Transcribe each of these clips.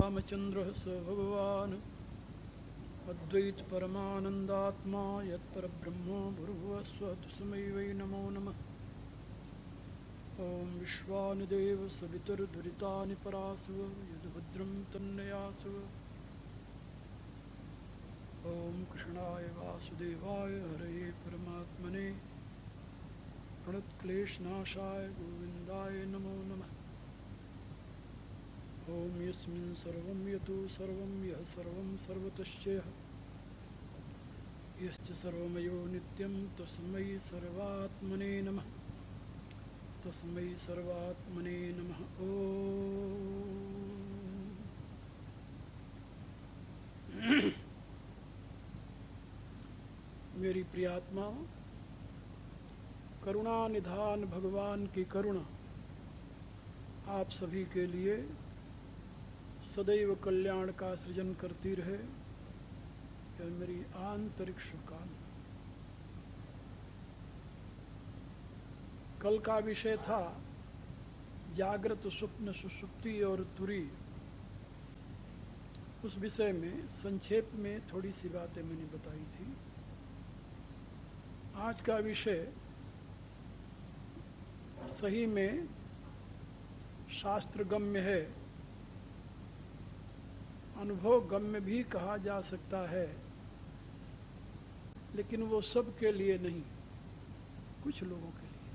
रामचंद्रः स भगवान् अद्वैत परमानंदात्मा यत्परब्रह्म भूर्भुवः तस्मै वै नमो नमः। ॐ विश्वानुदेव सवितुर्दुरितानि परासुव यद्भद्रं तन्नयासुव। ॐ कृष्णाय वासुदेवाय हरये परमात्मने प्रणतक्लेशनाशाय गोविन्दाय नमो नमः। ॐ यस्मिन् सर्वं यतो सर्वं यः सर्वं सर्वतश्चयः यश्च सर्वमयो नित्यं तस्मै सर्वात्मने नमः। तस्मै सर्वात्मने नमः। मेरी प्रियात्मा, करुणा निधान भगवान की करुणा आप सभी के लिए सदैव कल्याण का सृजन करती रहे, यह मेरी आंतरिक शुभकामना। कल का विषय था जागृत स्वप्न सुषुप्ति और तुरी। उस विषय में संक्षेप में थोड़ी सी बातें मैंने बताई थी। आज का विषय सही में शास्त्र गम्य है, अनुभव गम्य भी कहा जा सकता है, लेकिन वो सब के लिए नहीं, कुछ लोगों के लिए।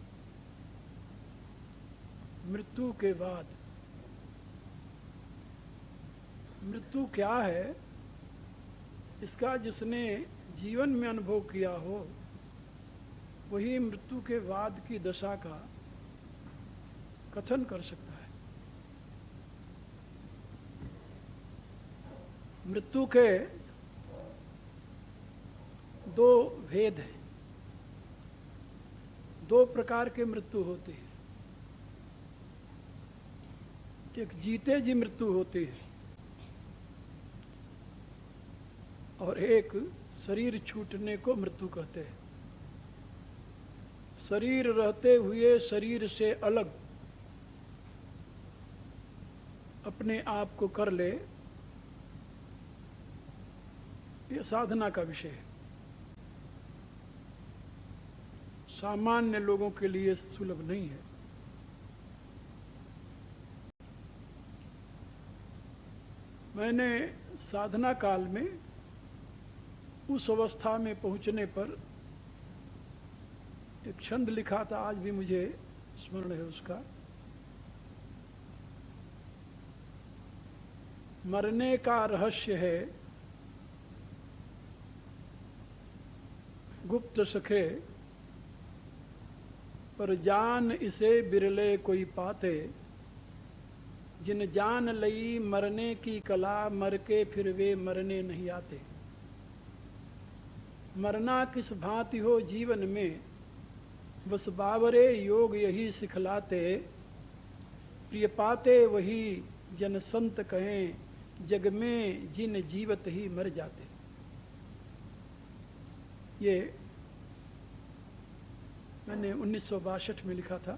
मृत्यु के बाद मृत्यु क्या है, इसका जिसने जीवन में अनुभव किया हो वही मृत्यु के बाद की दशा का कथन कर सकता है। मृत्यु के दो भेद हैं, दो प्रकार के मृत्यु होती है। एक जीते जी मृत्यु होती है और एक शरीर छूटने को मृत्यु कहते हैं। शरीर रहते हुए शरीर से अलग अपने आप को कर ले, यह साधना का विषय है। सामान्य लोगों के लिए सुलभ नहीं है। मैंने साधना काल में उस अवस्था में पहुंचने पर एक छंद लिखा था, आज भी मुझे स्मरण है उसका। मरने का रहस्य है गुप्त सखे, पर जान इसे बिरले कोई पाते। जिन जान लई मरने की कला, मर के फिर वे मरने नहीं आते। मरना किस भांति हो जीवन में, बस बावरे योग यही सिखलाते। प्रिय पाते वही जन संत कहें, जग में जिन जीवत ही मर जाते। ये मैंने 1962 में लिखा था।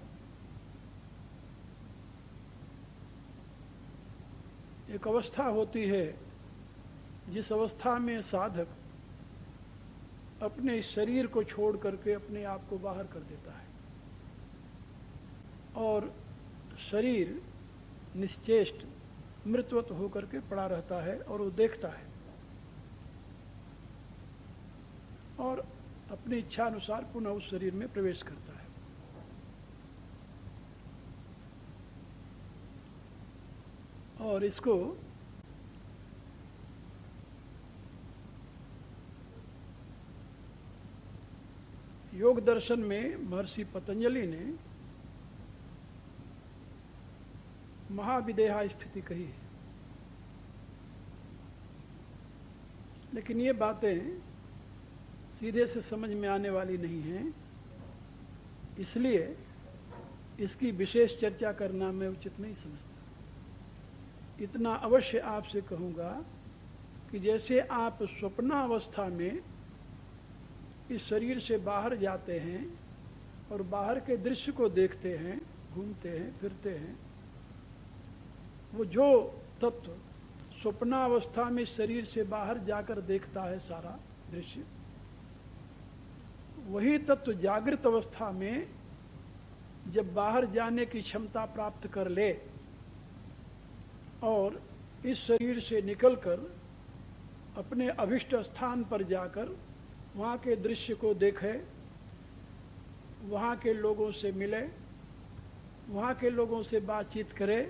एक अवस्था होती है जिस अवस्था में साधक अपने शरीर को छोड़ करके अपने आप को बाहर कर देता है और शरीर निश्चेष्ट मृतवत होकर के पड़ा रहता है और वो देखता है और अपनी इच्छा अनुसार पुनः उस शरीर में प्रवेश करता है। और इसको योग दर्शन में महर्षि पतंजलि ने महाविदेहा स्थिति कही है। लेकिन ये बातें सीधे से समझ में आने वाली नहीं हैं, इसलिए इसकी विशेष चर्चा करना मैं उचित नहीं समझता। इतना अवश्य आपसे कहूँगा कि जैसे आप स्वप्नावस्था में इस शरीर से बाहर जाते हैं और बाहर के दृश्य को देखते हैं, घूमते हैं, फिरते हैं, वो जो तत्व स्वप्नावस्था में शरीर से बाहर जाकर देखता है सारा दृश्य, वही तत्व जागृत अवस्था में जब बाहर जाने की क्षमता प्राप्त कर ले और इस शरीर से निकलकर अपने अभिष्ट स्थान पर जाकर वहाँ के दृश्य को देखे, वहाँ के लोगों से मिले, वहाँ के लोगों से बातचीत करे,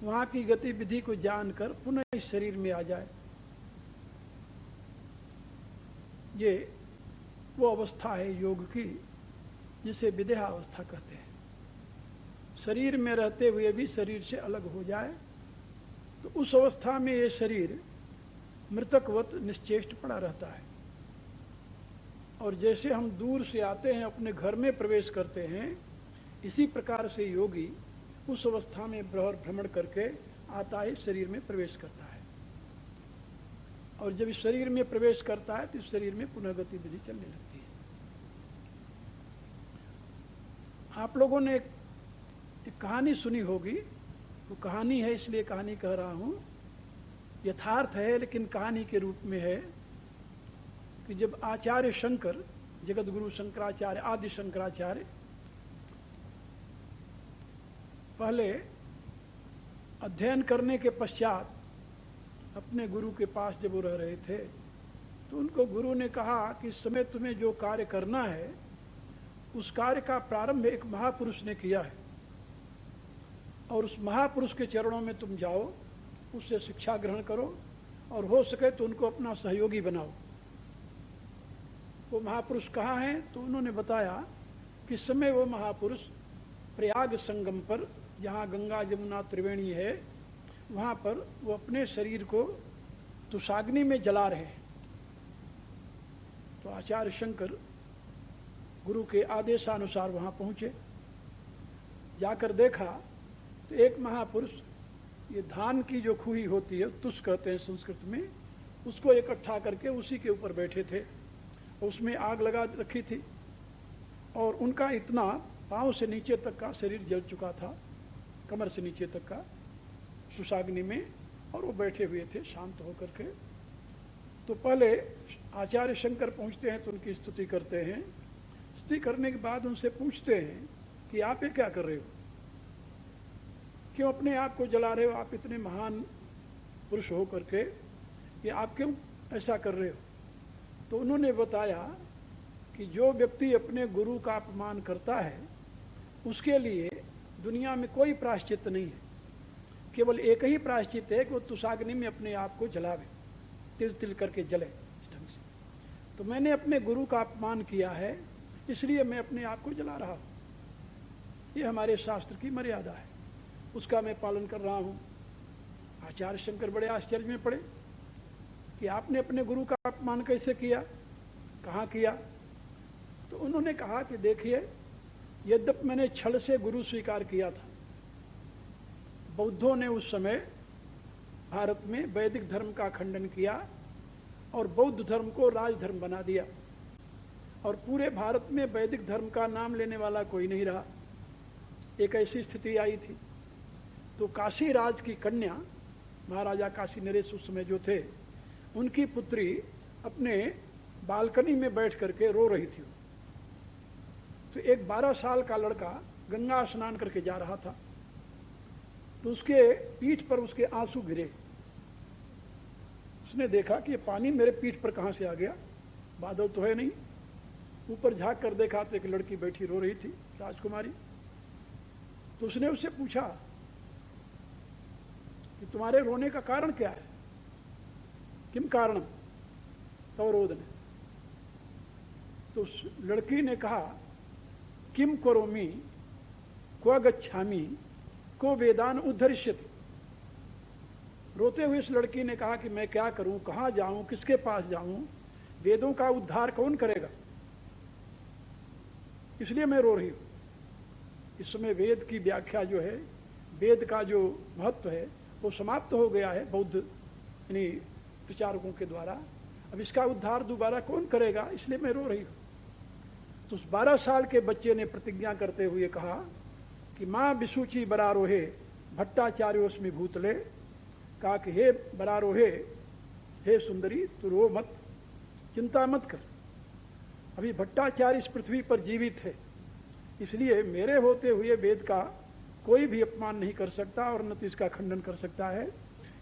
वहाँ की गतिविधि को जानकर पुनः इस शरीर में आ जाए, ये वो अवस्था है योग की जिसे विदेहा अवस्था कहते हैं। शरीर में रहते हुए भी शरीर से अलग हो जाए तो उस अवस्था में ये शरीर मृतकवत निश्चेष्ट पड़ा रहता है। और जैसे हम दूर से आते हैं अपने घर में प्रवेश करते हैं, इसी प्रकार से योगी उस अवस्था में भ्रमण करके आता है, शरीर में प्रवेश करता है। और जब इस शरीर में प्रवेश करता है तो इस शरीर में पुनः गतिविधि चलने लगती है। आप लोगों ने एक कहानी सुनी होगी, वो कहानी है इसलिए कहानी कह रहा हूं, यथार्थ है लेकिन कहानी के रूप में है कि जब आचार्य शंकर, जगत गुरु शंकराचार्य, आदि शंकराचार्य पहले अध्ययन करने के पश्चात अपने गुरु के पास जब वो रह रहे थे तो उनको गुरु ने कहा कि इस समय तुम्हें जो कार्य करना है उस कार्य का प्रारंभ एक महापुरुष ने किया है और उस महापुरुष के चरणों में तुम जाओ, उससे शिक्षा ग्रहण करो और हो सके तो उनको अपना सहयोगी बनाओ। वो महापुरुष कहाँ हैं? तो उन्होंने बताया कि इस समय वो महापुरुष प्रयाग संगम पर, जहाँ गंगा जमुना त्रिवेणी है, वहाँ पर वो अपने शरीर को तुषाग्नि में जला रहे हैं। तो आचार्य शंकर गुरु के आदेशानुसार वहाँ पहुँचे। जाकर देखा तो एक महापुरुष ये धान की जो खुही होती है, तुष कहते हैं संस्कृत में, उसको इकट्ठा करके उसी के ऊपर बैठे थे। उसमें आग लगा रखी थी और उनका इतना पांव से नीचे तक का शरीर जल चुका था, कमर से नीचे तक का सुसाग्नि में, और वो बैठे हुए थे शांत होकर के। तो पहले आचार्य शंकर पहुंचते हैं तो उनकी स्तुति करते हैं। स्तुति करने के बाद उनसे पूछते हैं कि आप ये क्या कर रहे हो, क्यों अपने आप को जला रहे हो, आप इतने महान पुरुष हो करके ये आप क्यों ऐसा कर रहे हो? तो उन्होंने बताया कि जो व्यक्ति अपने गुरु का अपमान करता है उसके लिए दुनिया में कोई प्रायश्चित नहीं है, केवल एक ही प्रायश्चित है कि वो तुषाग्नि में अपने आप को जलावे, तिल तिल करके जले इस ढंग से। तो मैंने अपने गुरु का अपमान किया है इसलिए मैं अपने आप को जला रहा हूं। ये हमारे शास्त्र की मर्यादा है, उसका मैं पालन कर रहा हूं। आचार्य शंकर बड़े आश्चर्य में पड़े कि आपने अपने गुरु का अपमान कैसे किया, कहाँ किया? तो उन्होंने कहा कि देखिए, यद्यपि मैंने छल से गुरु स्वीकार किया था, बौद्धों ने उस समय भारत में वैदिक धर्म का खंडन किया और बौद्ध धर्म को राजधर्म बना दिया और पूरे भारत में वैदिक धर्म का नाम लेने वाला कोई नहीं रहा। एक ऐसी स्थिति आई थी। तो काशी राज की कन्या, महाराजा काशी नरेश उस समय जो थे, उनकी पुत्री अपने बालकनी में बैठ करके रो रही थी। तो एक 12 साल का लड़का गंगा स्नान करके जा रहा था, तो उसके पीठ पर उसके आंसू गिरे। उसने देखा कि ये पानी मेरे पीठ पर कहां से आ गया, बादल तो है नहीं। ऊपर झांक कर देखा तो एक लड़की बैठी रो रही थी, राजकुमारी। तो उसने उससे पूछा कि तुम्हारे रोने का कारण क्या है, किम कारणम तव रोदन? तो उस लड़की ने कहा, किम करोमि क्व गच्छामि को वेदान उद्धरिष्यति। रोते हुए इस लड़की ने कहा कि मैं क्या करूं, कहां जाऊं, किसके पास जाऊं, वेदों का उद्धार कौन करेगा, इसलिए मैं रो रही हूं। इस समय वेद की व्याख्या जो है, वेद का जो महत्व है वो समाप्त हो गया है बौद्ध यानी प्रचारकों के द्वारा। अब इसका उद्धार दोबारा कौन करेगा, इसलिए मैं रो रही हूं। तो उस 12 साल के बच्चे ने प्रतिज्ञा करते हुए कहा कि मां विसूची बरारोहे भट्टाचार्योस्मि भूतले कहा कि हे बरारोहे, हे सुंदरी, तू रो मत, चिंता मत कर। अभी भट्टाचार्य इस पृथ्वी पर जीवित है, इसलिए मेरे होते हुए वेद का कोई भी अपमान नहीं कर सकता और न तो इसका खंडन कर सकता है।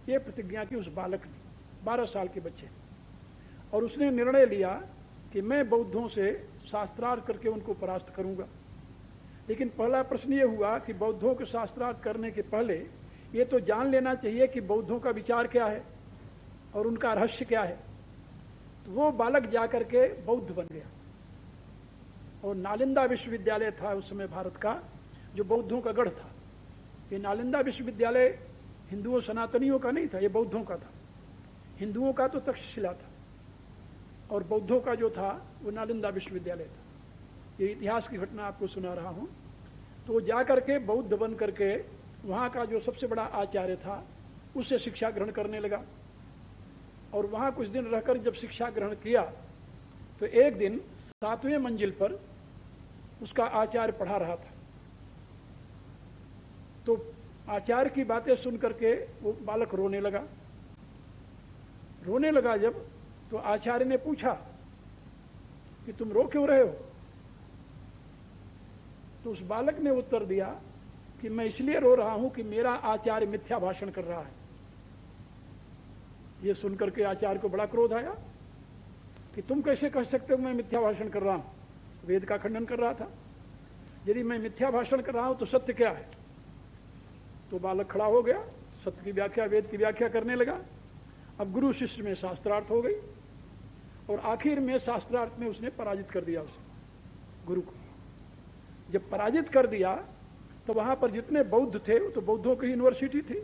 ये प्रतिज्ञा की उस बालक ने, 12 साल के बच्चे, और उसने निर्णय लिया कि मैं बौद्धों से शास्त्रार्थ करके उनको परास्त करूंगा। लेकिन पहला प्रश्न ये हुआ कि बौद्धों के शास्त्रार्थ करने के पहले ये तो जान लेना चाहिए कि बौद्धों का विचार क्या है और उनका रहस्य क्या है। तो वो बालक जाकर के बौद्ध बन गया, और नालंदा विश्वविद्यालय था उस समय भारत का, जो बौद्धों का गढ़ था। ये नालंदा विश्वविद्यालय हिंदुओं सनातनियों का नहीं था, ये बौद्धों का था। हिंदुओं का तो तक्षशिला था, और बौद्धों का जो था वो नालंदा विश्वविद्यालय था। ये इतिहास की घटना आपको सुना रहा हूं। तो वो जा करके बौद्ध बन करके वहाँ का जो सबसे बड़ा आचार्य था उससे शिक्षा ग्रहण करने लगा, और वहाँ कुछ दिन रहकर जब शिक्षा ग्रहण किया तो एक दिन 7वें मंजिल पर उसका आचार्य पढ़ा रहा था। तो आचार्य की बातें सुन करके वो बालक रोने लगा। जब तो आचार्य ने पूछा कि तुम रो क्यों रहे हो? तो उस बालक ने उत्तर दिया कि मैं इसलिए रो रहा हूं कि मेरा आचार्य मिथ्या भाषण कर रहा है। ये सुनकर के आचार्य को बड़ा क्रोध आया कि तुम कैसे कह सकते हो मैं मिथ्या भाषण कर रहा हूं? वेद का खंडन कर रहा था। यदि मैं मिथ्या भाषण कर रहा हूं तो सत्य क्या है? तो बालक खड़ा हो गया, सत्य की व्याख्या, वेद की व्याख्या करने लगा। अब गुरु शिष्य में शास्त्रार्थ हो गई, और आखिर में शास्त्रार्थ में उसने पराजित कर दिया उसे, गुरु को। जब पराजित कर दिया तो वहां पर जितने बौद्ध थे तो बौद्धों की यूनिवर्सिटी थी।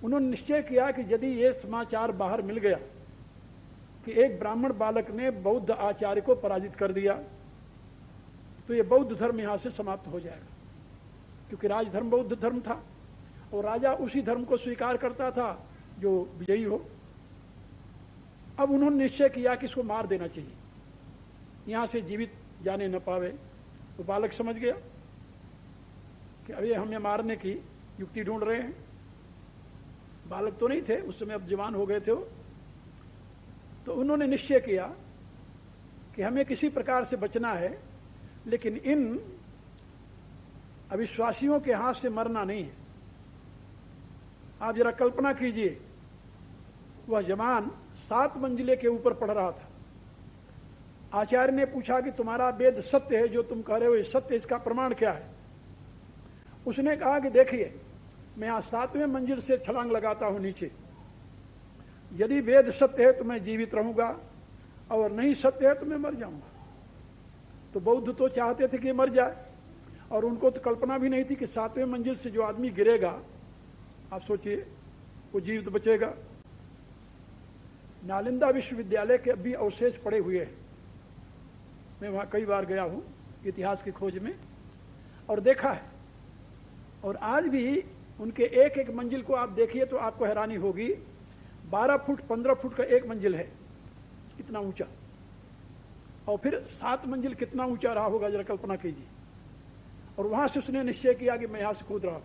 उन्होंने निश्चय किया कि यदि ये समाचार बाहर मिल गया कि एक ब्राह्मण बालक ने बौद्ध आचार्य को पराजित कर दिया, तो ये बौद्ध धर्म यहां से समाप्त हो जाएगा, क्योंकि राजधर्म बौद्ध धर्म था, और राजा उसी धर्म को स्वीकार करता था जो विजयी हो। अब उन्होंने निश्चय किया कि इसको मार देना चाहिए, यहां से जीवित जाने न पावे। तो बालक समझ गया कि अब ये हमें मारने की युक्ति ढूंढ रहे हैं। बालक तो नहीं थे उस समय, अब जवान हो गए थे वो। तो उन्होंने निश्चय किया कि हमें किसी प्रकार से बचना है, लेकिन इन अविश्वासियों के हाथ से मरना नहीं है। आप जरा कल्पना कीजिए, वह जवान 7 मंजिले के ऊपर पढ़ रहा था। आचार्य ने पूछा कि तुम्हारा वेद सत्य है, जो तुम कह रहे हो ये सत्य, इसका प्रमाण क्या है? उसने कहा कि देखिए, मैं यहां 7वें मंजिल से छलांग लगाता हूं नीचे। यदि वेद सत्य है तो मैं जीवित रहूंगा, और नहीं सत्य है तो मैं मर जाऊंगा। तो बौद्ध तो चाहते थे कि मर जाए, और उनको तो कल्पना भी नहीं थी कि 7वें मंजिल से जो आदमी गिरेगा, आप सोचिए, वो जीवित बचेगा। नालंदा विश्वविद्यालय के अभी अवशेष पड़े हुए हैं। मैं वहां कई बार गया हूं इतिहास की खोज में, और देखा है। और आज भी उनके एक एक मंजिल को आप देखिए तो आपको हैरानी होगी। 12 फुट 15 फुट का एक मंजिल है, इतना ऊंचा। और फिर 7 मंजिल कितना ऊंचा रहा होगा, जरा कल्पना कीजिए। और वहां से उसने निश्चय किया कि मैं यहां से कूद रहा हूं।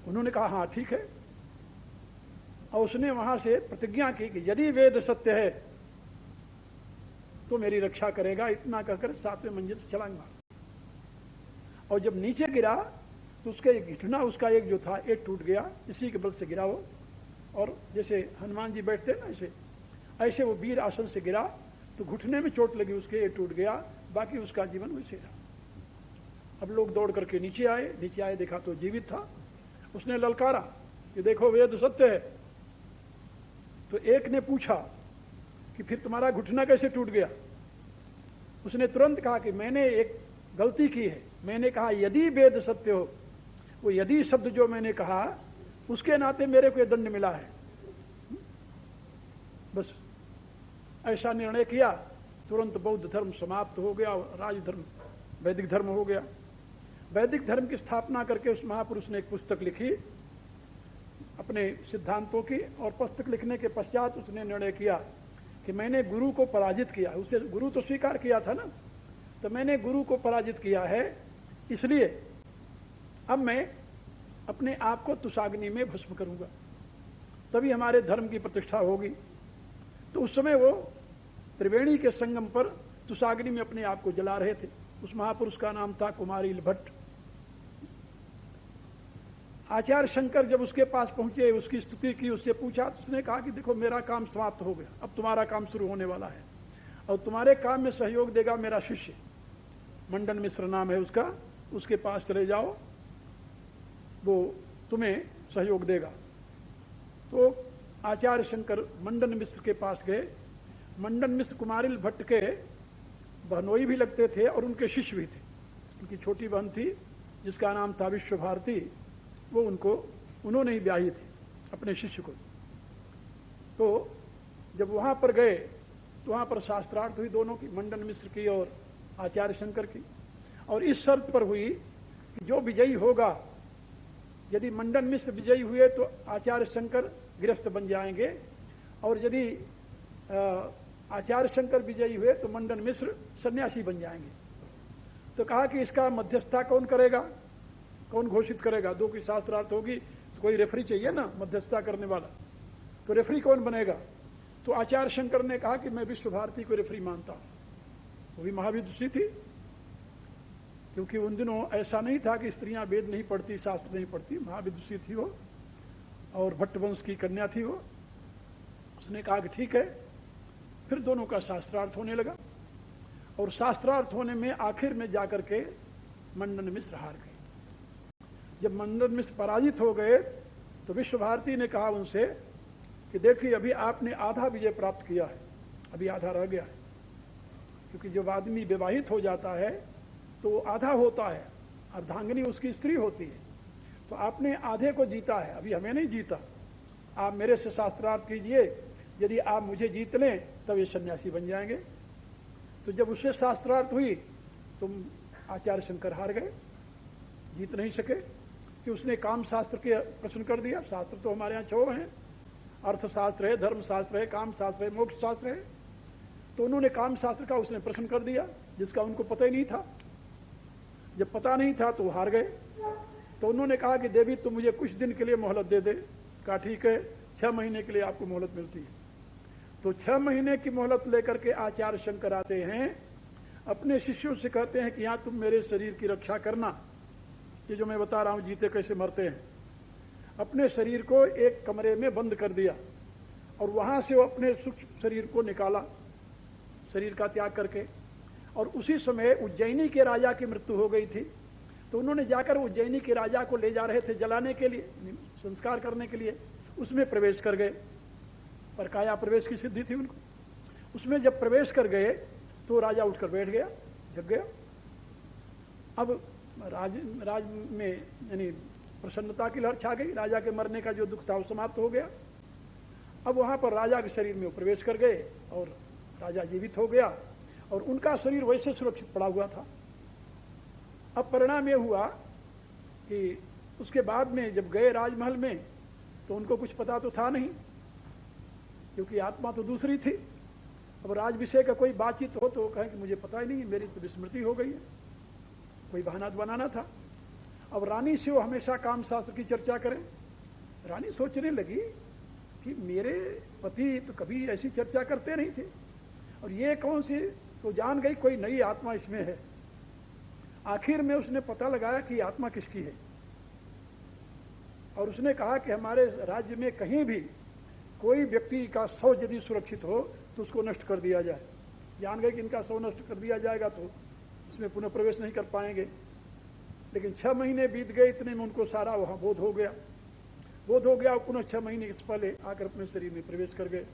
उन्होंने कहा हाँ ठीक है, और उसने वहां से प्रतिज्ञा की कि यदि वेद सत्य है तो मेरी रक्षा करेगा। इतना कहकर 7वें मंजिल से छलांग मारा। और जब नीचे गिरा तो उसका एक घुटना, उसका एक जो था, एक टूट गया। इसी के बल से गिरा वो, और जैसे हनुमान जी बैठते हैं ना, ऐसे वो वीर आसन से गिरा, तो घुटने में चोट लगी उसके, ये टूट गया। बाकी उसका जीवन वैसे रहा। अब लोग दौड़ करके नीचे आए, देखा तो जीवित था। उसने ललकारा कि देखो वेद सत्य है। तो एक ने पूछा कि फिर तुम्हारा घुटना कैसे टूट गया? उसने तुरंत कहा कि मैंने एक गलती की है। मैंने कहा यदि वेद सत्य हो, वो यदि शब्द जो मैंने कहा, उसके नाते मेरे को यह दंड मिला है। बस ऐसा निर्णय किया, तुरंत बौद्ध धर्म समाप्त हो गया, राजधर्म वैदिक धर्म हो गया। वैदिक धर्म की स्थापना करके उस महापुरुष ने एक पुस्तक लिखी अपने सिद्धांतों की, और पुस्तक लिखने के पश्चात उसने निर्णय किया कि मैंने गुरु को पराजित किया। उसे गुरु तो स्वीकार किया था ना, तो मैंने गुरु को पराजित किया है, इसलिए अब मैं अपने आप को तुषाग्नि में भस्म करूंगा, तभी हमारे धर्म की प्रतिष्ठा होगी। तो उस समय वो त्रिवेणी के संगम पर तुषाग्नि में अपने आप को जला रहे थे। उस महापुरुष का नाम था कुमारिल भट्ट। आचार्य शंकर जब उसके पास पहुंचे, उसकी स्तुति की, उससे पूछा, तो उसने कहा कि देखो मेरा काम समाप्त हो गया, अब तुम्हारा काम शुरू होने वाला है और तुम्हारे काम में सहयोग देगा मेरा शिष्य, मंडन मिश्र नाम है उसका, उसके पास चले जाओ, वो तुम्हें सहयोग देगा। तो आचार्य शंकर मंडन मिश्र के पास गए। मंडन मिश्र कुमारिल भट्ट के बहनोई भी लगते थे और उनके शिष्य भी थे। उनकी छोटी बहन थी जिसका नाम था विश्व भारती, वो उन्होंने ही ब्याही थी अपने शिष्य को। तो जब वहां पर गए तो वहां पर शास्त्रार्थ हुई दोनों की, मंडन मिश्र की और आचार्य शंकर की, और इस शर्त पर हुई कि जो विजयी होगा, यदि मंडन मिश्र विजयी हुए तो आचार्य शंकर गृहस्थ बन जाएंगे, और यदि आचार्य शंकर विजयी हुए तो मंडन मिश्र सन्यासी बन जाएंगे। तो कहा कि इसका मध्यस्थता कौन करेगा, कौन घोषित करेगा? दो की शास्त्रार्थ होगी तो कोई रेफरी चाहिए ना, मध्यस्थता करने वाला। तो रेफरी कौन बनेगा? तो आचार्य शंकर ने कहा कि मैं विश्व भारती को रेफरी मानता हूं। वो भी महाविदुषी थी, क्योंकि उन दिनों ऐसा नहीं था कि स्त्रियां वेद नहीं पढ़ती, शास्त्र नहीं पढ़ती, महाविदुषी थी वो, और भट्ट वंश की कन्या थी वो। उसने कहा कि ठीक है। फिर दोनों का शास्त्रार्थ होने लगा, और शास्त्रार्थ होने में आखिर में जाकर के मंडन मिश्र हार गए। जब मंडन मिश्र पराजित हो गए तो विश्व भारती ने कहा उनसे कि देखिए अभी आपने आधा विजय प्राप्त किया है, अभी आधा रह गया है, क्योंकि जब आदमी विवाहित हो जाता है तो वो आधा होता है, अर्धांगिनी उसकी स्त्री होती है। तो आपने आधे को जीता है, अभी हमें नहीं जीता। आप मेरे से शास्त्रार्थ कीजिए, यदि आप मुझे जीत लें तब ये सन्यासी बन जाएंगे। तो जब उससे शास्त्रार्थ हुई तो आचार्य शंकर हार गए, जीत नहीं सके, कि उसने काम शास्त्र के प्रश्न कर दिया। शास्त्र तो हमारे यहाँ 6 हैं, अर्थशास्त्र है, धर्मशास्त्र है, काम शास्त्र है, मोक्ष शास्त्र है। तो उन्होंने काम शास्त्र का उसने प्रश्न कर दिया जिसका उनको पता ही नहीं था। जब पता नहीं था तो हार गए। तो उन्होंने कहा कि देवी तुम मुझे कुछ दिन के लिए मोहलत दे दे। कहा ठीक है, 6 महीने के लिए आपको मोहलत मिलती है। तो 6 महीने की मोहलत लेकर के आचार्य शंकर आते हैं, अपने शिष्यों से कहते हैं कि यहाँ तुम मेरे शरीर की रक्षा करना। ये जो मैं बता रहा हूँ जीते कैसे मरते हैं। अपने शरीर को एक कमरे में बंद कर दिया और वहां से वो अपने सूक्ष्म शरीर को निकाला, शरीर का त्याग करके। और उसी समय उज्जैनी के राजा की मृत्यु हो गई थी। तो उन्होंने जाकर उज्जैनी के राजा को ले जा रहे थे जलाने के लिए, संस्कार करने के लिए, उसमें प्रवेश कर गए। पर काया प्रवेश की सिद्धि थी उनको। उसमें जब प्रवेश कर गए तो राजा उठकर बैठ गया, जग गया। अब राज में यानी प्रसन्नता की लहर छा गई। राजा के मरने का जो दुख था वो समाप्त हो गया। अब वहां पर राजा के शरीर में वो प्रवेश कर गए और राजा जीवित हो गया, और उनका शरीर वैसे सुरक्षित पड़ा हुआ था। अब परिणाम ये हुआ कि उसके बाद में जब गए राजमहल में तो उनको कुछ पता तो था नहीं, क्योंकि आत्मा तो दूसरी थी। अब राज विषय का कोई बातचीत हो तो कहें कि मुझे पता ही नहीं, मेरी तो विस्मृति हो गई है, कोई बहाना बनाना था। अब रानी से वो हमेशा काम शास्त्र की चर्चा करें। रानी सोचने लगी कि मेरे पति तो कभी ऐसी चर्चा करते नहीं थे, और ये कौन सी, तो जान गई कोई नई आत्मा इसमें है। आखिर में उसने पता लगाया कि आत्मा किसकी है, और उसने कहा कि हमारे राज्य में कहीं भी कोई व्यक्ति का शव यदि सुरक्षित हो तो उसको नष्ट कर दिया जाए। जान गए कि इनका शव नष्ट कर दिया जाएगा तो उसमें पुनः प्रवेश नहीं कर पाएंगे। लेकिन 6 महीने बीत गए, इतने में उनको सारा वहां बोध हो गया। और पुनः 6 महीने से पहले आकर अपने शरीर में प्रवेश कर गए,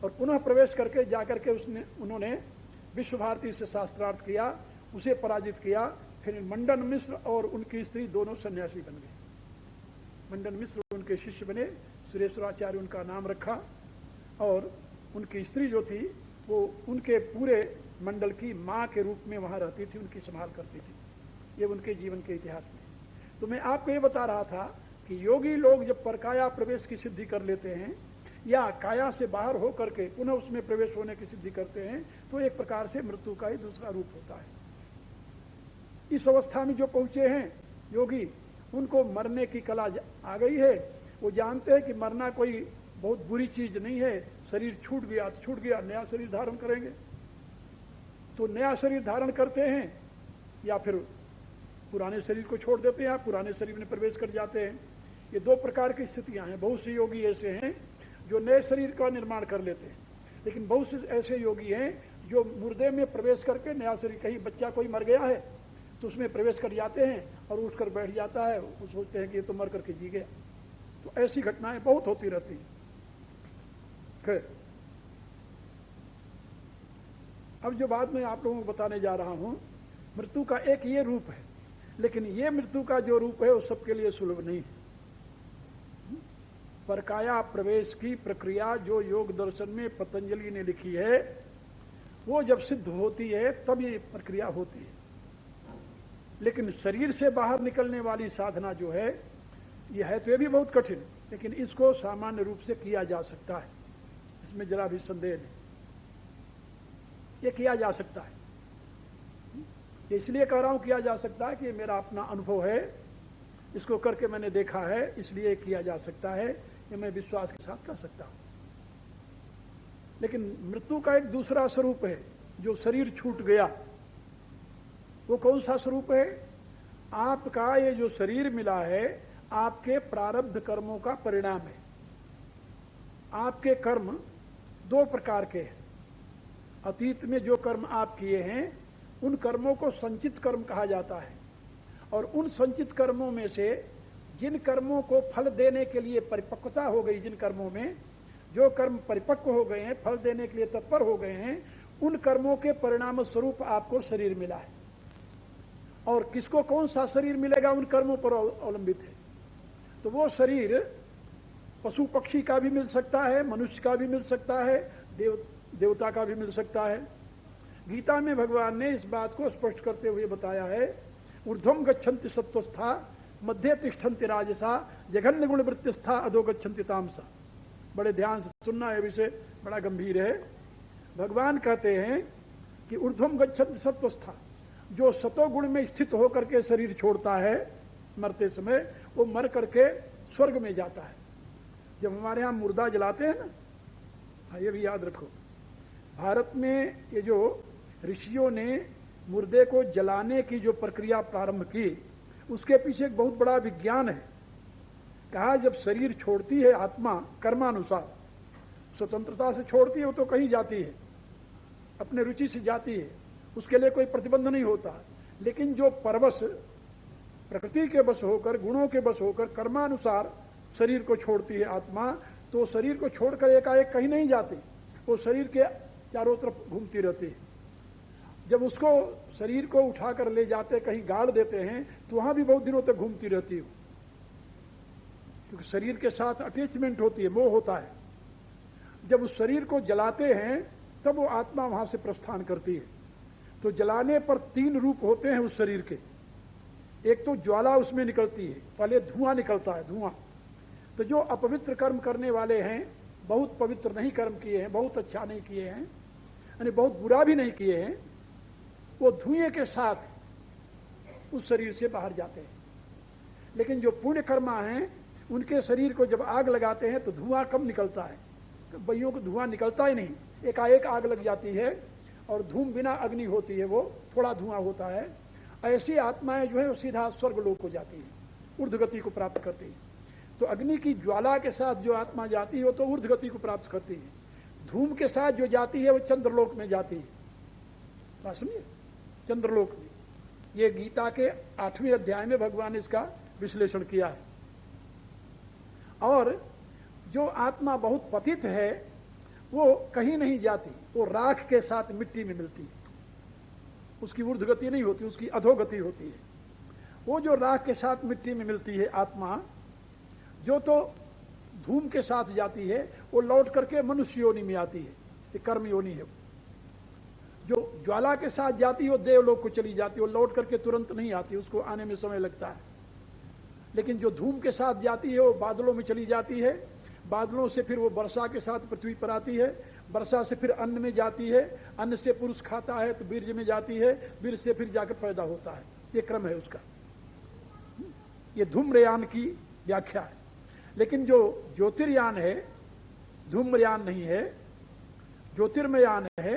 और पुनः प्रवेश करके जाकर के उन्होंने विश्व भारती से शास्त्रार्थ किया, उसे पराजित किया। फिर मंडन मिश्र और उनकी स्त्री दोनों सन्यासी बन गए। मंडन मिश्र उनके शिष्य बने, सुरेश्वराचार्य उनका नाम रखा, और उनकी स्त्री जो थी वो उनके पूरे मंडल की माँ के रूप में वहां रहती थी, उनकी संभाल करती थी। ये उनके जीवन के इतिहास में। तो मैं आपको ये बता रहा था कि योगी लोग जब परकाया प्रवेश की सिद्धि कर लेते हैं या काया से बाहर हो करके पुनः उसमें प्रवेश होने की सिद्धि करते हैं, तो एक प्रकार से मृत्यु का ही दूसरा रूप होता है। इस अवस्था में जो पहुंचे हैं योगी, उनको मरने की कला आ गई है। वो जानते हैं कि मरना कोई बहुत बुरी चीज नहीं है, शरीर छूट गया तो छूट गया, नया शरीर धारण करेंगे। तो नया शरीर धारण करते हैं या फिर पुराने शरीर को छोड़ देते हैं या पुराने शरीर में प्रवेश कर जाते हैं। ये दो प्रकार की स्थितियां हैं। बहुत से योगी ऐसे हैं जो नए शरीर का निर्माण कर लेते हैं, लेकिन बहुत से ऐसे योगी हैं जो मुर्दे में प्रवेश करके नया शरीर, कहीं बच्चा कोई मर गया है तो उसमें प्रवेश कर जाते हैं और उठकर बैठ जाता है, वो सोचते हैं कि ये तो मर करके जी गया। तो ऐसी घटनाएं बहुत होती रहती हैं। खैर, अब जो बात मैं आप लोगों को बताने जा रहा हूं, मृत्यु का एक ये रूप है, लेकिन ये मृत्यु का जो रूप है वो सबके लिए सुलभ नहीं है। परकाया प्रवेश की प्रक्रिया जो योग दर्शन में पतंजलि ने लिखी है, वो जब सिद्ध होती है तब ये प्रक्रिया होती है। लेकिन शरीर से बाहर निकलने वाली साधना जो है, ये है तो ये भी बहुत कठिन, लेकिन इसको सामान्य रूप से किया जा सकता है, इसमें जरा भी संदेह नहीं, ये किया जा सकता है। इसलिए कह रहा हूं किया जा सकता है कि मेरा अपना अनुभव है, इसको करके मैंने देखा है, इसलिए किया जा सकता है, ये मैं विश्वास के साथ कर सकता हूं। लेकिन मृत्यु का एक दूसरा स्वरूप है, जो शरीर छूट गया, वो कौन सा स्वरूप है? आपका ये जो शरीर मिला है आपके प्रारब्ध कर्मों का परिणाम है। आपके कर्म दो प्रकार के हैं। अतीत में जो कर्म आप किए हैं उन कर्मों को संचित कर्म कहा जाता है, और उन संचित कर्मों में से जिन कर्मों को फल देने के लिए परिपक्वता हो गई, जिन कर्मों में जो कर्म परिपक्व हो गए हैं, फल देने के लिए तत्पर हो गए हैं, उन कर्मों के परिणाम स्वरूप आपको शरीर मिला है। और किसको कौन सा शरीर मिलेगा उन कर्मों पर अवलंबित है। तो वो शरीर पशु पक्षी का भी मिल सकता है, मनुष्य का भी मिल सकता है, देवता का भी मिल सकता है। गीता में भगवान ने इस बात को स्पष्ट करते हुए बताया है, ऊर्ध्वम गच्छन्ति सत्वस्था मध्य तिष्ठन्ति राजसा जघन्य गुण वृत्तिस्था अधो गच्छन्ति तामसा। बड़े ध्यान से सुनना है, विषय बड़ा गंभीर है। भगवान कहते हैं कि ऊर्ध्वम गच्छन्ति सत्वस्था, जो सतोगुण में स्थित होकर के शरीर छोड़ता है मरते समय, वो मर करके स्वर्ग में जाता है। जब हमारे यहाँ मुर्दा जलाते हैं ना, ये भी याद रखो, भारत में ये जो ऋषियों ने मुर्दे को जलाने की जो प्रक्रिया प्रारंभ की, उसके पीछे एक बहुत बड़ा विज्ञान है। कहा जब शरीर छोड़ती है आत्मा कर्मानुसार, स्वतंत्रता से छोड़ती है, वो तो कहीं जाती है, अपने रुचि से जाती है, उसके लिए कोई प्रतिबंध नहीं होता। लेकिन जो परवश प्रकृति के बस होकर, गुणों के बस होकर कर्मानुसार शरीर को छोड़ती है आत्मा, तो शरीर को छोड़कर एकाएक कहीं नहीं जाती, वो शरीर के चारों तरफ घूमती रहती है। जब उसको शरीर को उठाकर ले जाते, कहीं गाड़ देते हैं, तो वहां भी बहुत दिनों तक घूमती रहती है, क्योंकि शरीर के साथ अटैचमेंट होती है, मोह होता है। जब उस शरीर को जलाते हैं तब वो आत्मा वहां से प्रस्थान करती है। तो जलाने पर तीन रूप होते हैं उस शरीर के। एक तो ज्वाला उसमें निकलती है, पहले धुआं निकलता है, धुआं। तो जो अपवित्र कर्म करने वाले हैं, बहुत पवित्र नहीं कर्म किए हैं, बहुत अच्छा नहीं किए हैं, यानी बहुत बुरा भी नहीं किए हैं, वो धुएं के साथ उस शरीर से बाहर जाते हैं। लेकिन जो पुण्य कर्मा हैं, उनके शरीर को जब आग लगाते हैं तो धुआं कम निकलता है, बइयों को धुआं निकलता ही नहीं, एकाएक आग लग जाती है और धूम बिना अग्नि होती है, वो थोड़ा धुआं होता है। ऐसी आत्माएं जो है वो सीधा स्वर्ग लोक को जाती है, ऊर्ध्व गति को प्राप्त करती है। तो अग्नि की ज्वाला के साथ जो आत्मा जाती है वो तो ऊर्ध्व गति को प्राप्त करती है। धूम के साथ जो जाती है वो चंद्रलोक में जाती है। बात समझिए, चंद्रलोक में। ये गीता के 8वें अध्याय में भगवान ने इसका विश्लेषण किया है। और जो आत्मा बहुत पतित है वो कहीं नहीं जाती, वो राख के साथ मिट्टी में मिलती है, उसकी ऊर्ध्व गति नहीं होती, उसकी अधोगति होती है। वो जो राख के साथ मिट्टी में मिलती है आत्मा, जो तो धूम के साथ जाती है, वो लौट करके मनुष्य योनि में आती है, ये कर्म योनि है। जो ज्वाला के साथ जाती है वो देवलोक को चली जाती है, वो लौट करके तुरंत नहीं आती, उसको आने में समय लगता है। लेकिन जो धूम के साथ जाती है वो बादलों में चली जाती है, बादलों से फिर वो वर्षा के साथ पृथ्वी पर आती है, वर्षा से फिर अन्न में जाती है, अन्न से पुरुष खाता है तो बीर्ज में जाती है, बीर्ज से फिर जाकर पैदा होता है। ये क्रम है उसका। ये धूम्रयान की व्याख्या है। लेकिन जो ज्योतिर्यान है, धूम्रयान नहीं है, ज्योतिर्मयान है,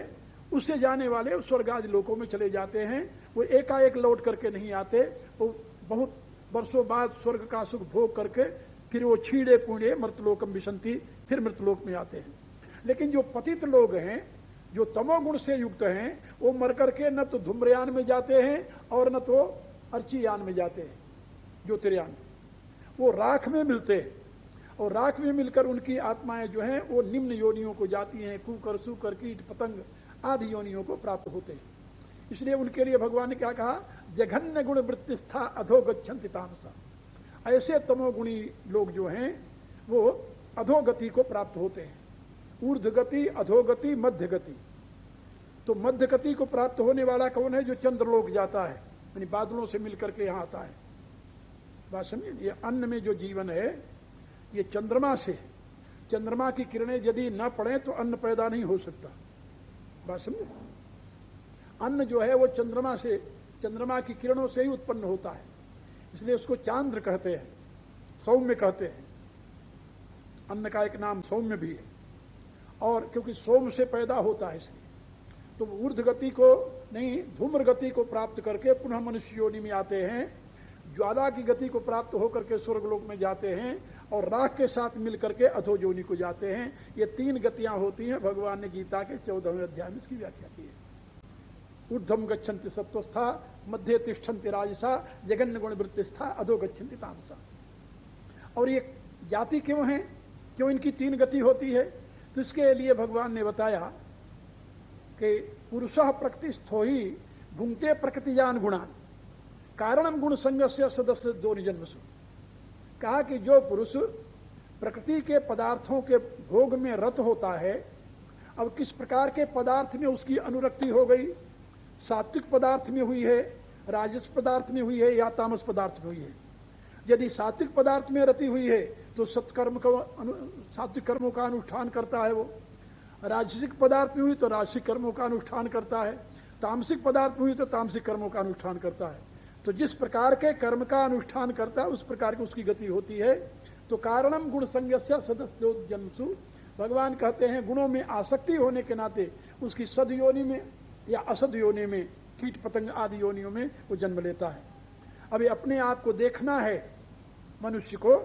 उससे जाने वाले स्वर्ग आदि लोकों में चले जाते हैं। वो एकाएक लौट करके नहीं आते, वो बहुत वर्षों बाद स्वर्ग का सुख भोग करके फिर वो छीड़े पुणे मृतलोकम विशंति, फिर मृतलोक में आते हैं। लेकिन जो पतित लोग हैं, जो तमोगुण से युक्त हैं, वो मर करके न तो धूम्रयान में जाते हैं और न तो अर्चियान में जाते हैं, ज्योतिर्यान। वो राख में मिलते हैं और राख में मिलकर उनकी आत्माएं जो हैं वो निम्न योनियों को जाती हैं, कुकर सूकर कीट पतंग आदि योनियों को प्राप्त होते हैं। इसलिए उनके लिए भगवान ने क्या कहा, जघन्य गुण वृत्तिस्था अधोगच्छन्ति तामसा। ऐसे तमोगुणी लोग जो हैं वो अधोगति को प्राप्त होते हैं। ऊर्ध्व गति, अधोगति, मध्य गति। तो मध्य गति को प्राप्त होने वाला कौन है? जो चंद्रलोक जाता है, यानी बादलों से मिलकर के यहां आता है। बात समझे? ये अन्न में जो जीवन है ये चंद्रमा से, चंद्रमा की किरणें यदि न पड़े तो अन्न पैदा नहीं हो सकता। बात समझे? अन्न जो है वो चंद्रमा से, चंद्रमा की किरणों से ही उत्पन्न होता है, इसलिए उसको चांद्र कहते हैं, सौम्य कहते हैं। अन्न का एक नाम सौम्य भी है, और क्योंकि सोम से पैदा होता है इसलिए। तो ऊर्ध्व गति को नहीं, धूम्र गति को प्राप्त करके पुनः मनुष्य योनि में आते हैं, ज्वाला की गति को प्राप्त होकर के स्वर्गलोक में जाते हैं, और राख के साथ मिलकर के अधो योनि को जाते हैं। ये तीन गतियां होती हैं। भगवान ने गीता के 14वें अध्याय में इसकी व्याख्या की है। ऊर्ध्वम गच्छन्ति सत्वस्था, मध्य तिष्ठन्ति राजसा, जघन्य गुण वृत्तिस्था, अधो गच्छन्ति तामसा। और ये जाति क्यों है, क्यों इनकी तीन गति होती है? तो इसके लिए भगवान ने बताया कि पुरुषः प्रकृतिस्थो ही भुंक्ते प्रकृतिजान गुणान कारणम गुण संगस्य सदस्य दो निजन्मसु। कहा कि जो पुरुष प्रकृति के पदार्थों के भोग में रत होता है, अब किस प्रकार के पदार्थ में उसकी अनुरक्ति हो गई, सात्विक पदार्थ में हुई है, राजस पदार्थ में हुई है या तामस पदार्थ में हुई है। यदि सात्विक पदार्थ में रति हुई है तो सत्कर्म को, सात्विक कर्मों का अनुष्ठान करता है वो। राजसिक पदार्थ में हुई तो राजसिक कर्मों का अनुष्ठान करता है, तामसिक पदार्थ में हुई तो तामसिक कर्मों का अनुष्ठान करता है। तो जिस प्रकार के कर्म का अनुष्ठान करता है उस प्रकार की उसकी गति होती है। तो कारणम गुण संगस्य सदस्य जन्मसु, भगवान कहते हैं गुणों में आसक्ति होने के नाते उसकी सद योनि में या असद योनि में, कीट पतंग आदि योनियों में वो जन्म लेता है। अभी अपने आप को देखना है, मनुष्य को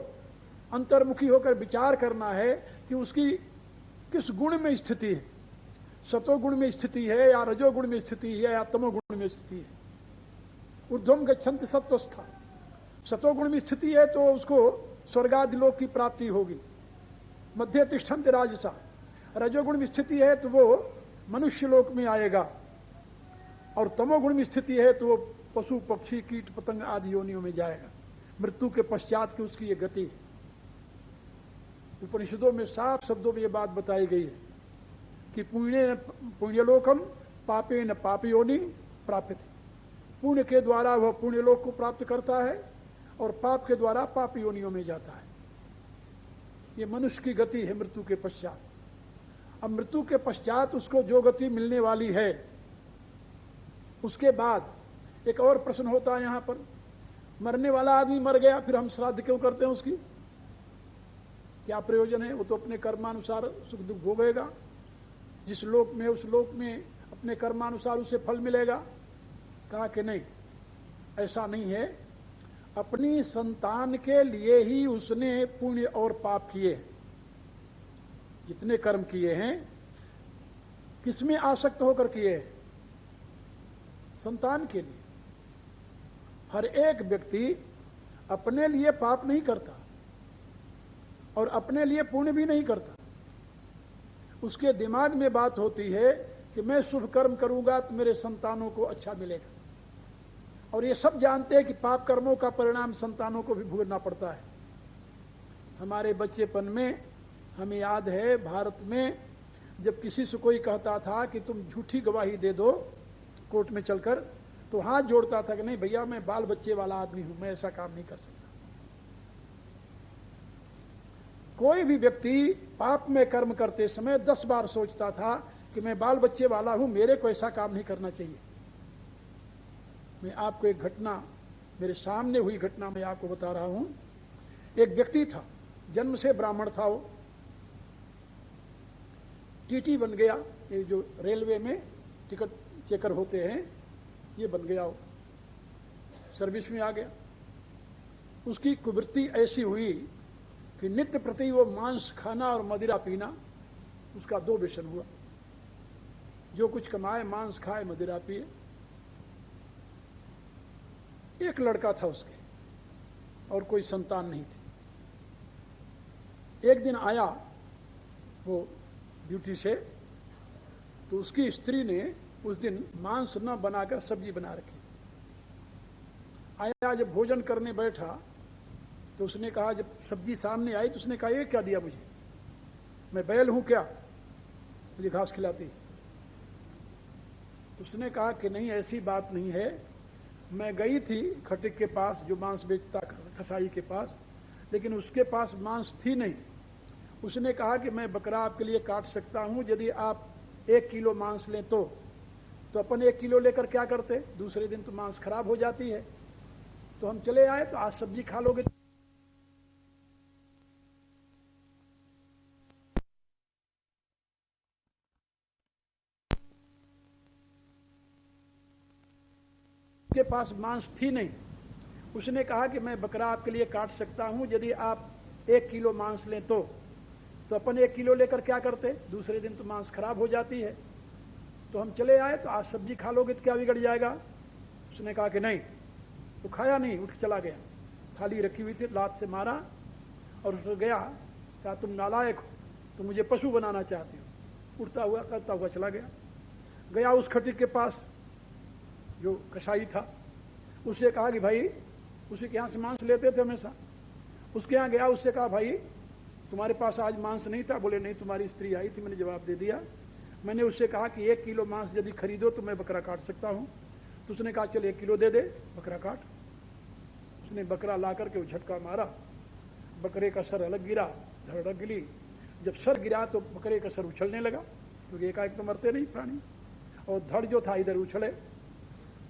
अंतर्मुखी होकर विचार करना है कि उसकी किस गुण में स्थिति है, सतोगुण में स्थिति है या रजोगुण में स्थिति है या तमोगुण में स्थिति है। ऊर्ध्वम गच्छन्ति सत्वस्था, सतोगुण में स्थिति है तो उसको स्वर्गादि लोक की प्राप्ति होगी। मध्य तिष्ठन्ति राजसा, रजोगुण में स्थिति है तो वो मनुष्य लोक में आएगा, और तमोगुण में स्थिति है तो वो पशु पक्षी कीट पतंग आदि योनियों में जाएगा। मृत्यु के पश्चात की उसकी ये गति है। उपनिषदों में साफ शब्दों में ये बात बताई गई है कि पुण्यलोकम पापे न पाप योनि प्राप्त। पुण्य के द्वारा वह पुण्यलोक को प्राप्त करता है और पाप के द्वारा पाप योनियों में जाता है। ये मनुष्य की गति है मृत्यु के पश्चात। अब मृत्यु के पश्चात उसको जो गति मिलने वाली है, उसके बाद एक और प्रश्न होता है यहां पर, मरने वाला आदमी मर गया, फिर हम श्राद्ध क्यों करते हैं उसकी? क्या प्रयोजन है? वो तो अपने कर्मानुसार सुख दुख भोगेगा, जिस लोक में उस लोक में अपने कर्मानुसार उसे फल मिलेगा। कहा कि नहीं, ऐसा नहीं है। अपनी संतान के लिए ही उसने पुण्य और पाप किए, जितने कर्म किए हैं किसमें आसक्त होकर किए? संतान के लिए। हर एक व्यक्ति अपने लिए पाप नहीं करता और अपने लिए पुण्य भी नहीं करता। उसके दिमाग में बात होती है कि मैं शुभ कर्म करूंगा तो मेरे संतानों को अच्छा मिलेगा, और ये सब जानते हैं कि पाप कर्मों का परिणाम संतानों को भी भुगतना पड़ता है। हमारे बच्चेपन में हमें याद है, भारत में जब किसी से कोई कहता था कि तुम झूठी गवाही दे दो कोर्ट में चलकर, तो हाथ जोड़ता था कि नहीं भैया, मैं बाल बच्चे वाला आदमी हूं, मैं ऐसा काम नहीं कर सकता। कोई भी व्यक्ति पाप में कर्म करते समय 10 बार सोचता था कि मैं बाल बच्चे वाला हूं, मेरे को ऐसा काम नहीं करना चाहिए। मैं आपको एक घटना मेरे सामने हुई घटना मैं आपको बता रहा हूं। एक व्यक्ति था, जन्म से ब्राह्मण था, वो टीटी बन गया, ये जो रेलवे में टिकट चेकर होते हैं, ये बन गया, वो सर्विस में आ गया। उसकी कुवृत्ति ऐसी हुई कि नित्य प्रति वो मांस खाना और मदिरा पीना, उसका दो व्यसन हुआ। जो कुछ कमाए मांस खाए मदिरा पिए। एक लड़का था उसके और कोई संतान नहीं थी। एक दिन आया वो ड्यूटी से, तो उसकी स्त्री ने उस दिन मांस न बनाकर सब्जी बना रखी। आया, जब भोजन करने बैठा तो उसने कहा, जब सब्जी सामने आई तो उसने कहा, ये क्या दिया मुझे, मैं बैल हूं क्या, मुझे घास खिलाती। तो उसने कहा कि नहीं, ऐसी बात नहीं है, मैं गई थी खटिक के पास जो मांस बेचता, कसाई के पास, लेकिन उसके पास मांस थी नहीं। उसने कहा कि मैं बकरा आपके लिए काट सकता हूं यदि आप 1 किलो मांस लें तो अपन 1 किलो लेकर क्या करते, दूसरे दिन तो मांस खराब हो जाती है। तो हम चले आए, तो आज सब्जी खा लोगे। के पास मांस थी नहीं। उसने कहा कि मैं बकरा आपके लिए काट सकता हूं यदि आप 1 किलो मांस लें तो अपन 1 किलो लेकर क्या करते, दूसरे दिन तो मांस खराब हो जाती है। तो हम चले आए, तो आज सब्जी खा लोगे तो क्या बिगड़ जाएगा। उसने कहा कि नहीं, तो खाया नहीं, उठ चला गया। थाली रखी हुई थी, लात से मारा और उसने गया, कहा तुम नालायक हो, तुम मुझे पशु बनाना चाहते हो। उठता हुआ करता हुआ चला गया। गया उस खटिक के पास जो कसाई था, उससे कहा कि भाई, उसी के यहाँ से मांस लेते थे हमेशा, उसके यहाँ गया, उससे कहा भाई तुम्हारे पास आज मांस नहीं था। बोले नहीं, तुम्हारी स्त्री आई थी, मैंने जवाब दे दिया। मैंने उससे कहा कि 1 किलो मांस यदि खरीदो तो मैं बकरा काट सकता हूं। तो उसने कहा चल 1 किलो दे दे, बकरा काट। उसने बकरा ला करके वो झटका मारा, बकरे का सर अलग गिरा, धड़ अलग गिरी। जब सर गिरा तो बकरे का सर उछलने लगा, क्योंकि एकाएक तो मरते नहीं प्राणी, और धड़ जो था इधर उछले।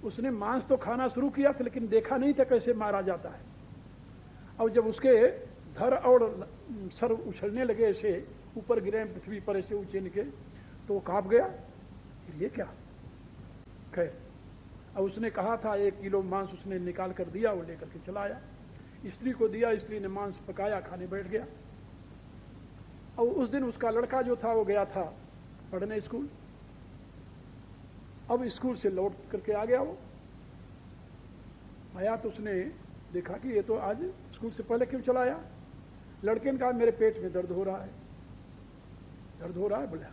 उसने मांस तो खाना शुरू किया था, लेकिन देखा नहीं था कैसे मारा जाता है। अब जब उसके धड़ और सर उछलने लगे, ऐसे ऊपर गिरे पृथ्वी पर, ऐसे ऊंचे निकले, तो वो कांप गया, ये क्या। खैर, अब उसने कहा था 1 किलो मांस उसने निकाल कर दिया, वो लेकर के चला आया, स्त्री को दिया, स्त्री ने मांस पकाया, खाने बैठ गया। और उस दिन उसका लड़का जो था वो गया था पढ़ने स्कूल। अब स्कूल से लौट करके आ गया, वो आया तो उसने देखा कि ये तो आज स्कूल से पहले क्यों चला आया। लड़के ने कहा मेरे पेट में दर्द हो रहा है। दर्द हो रहा है? बोला,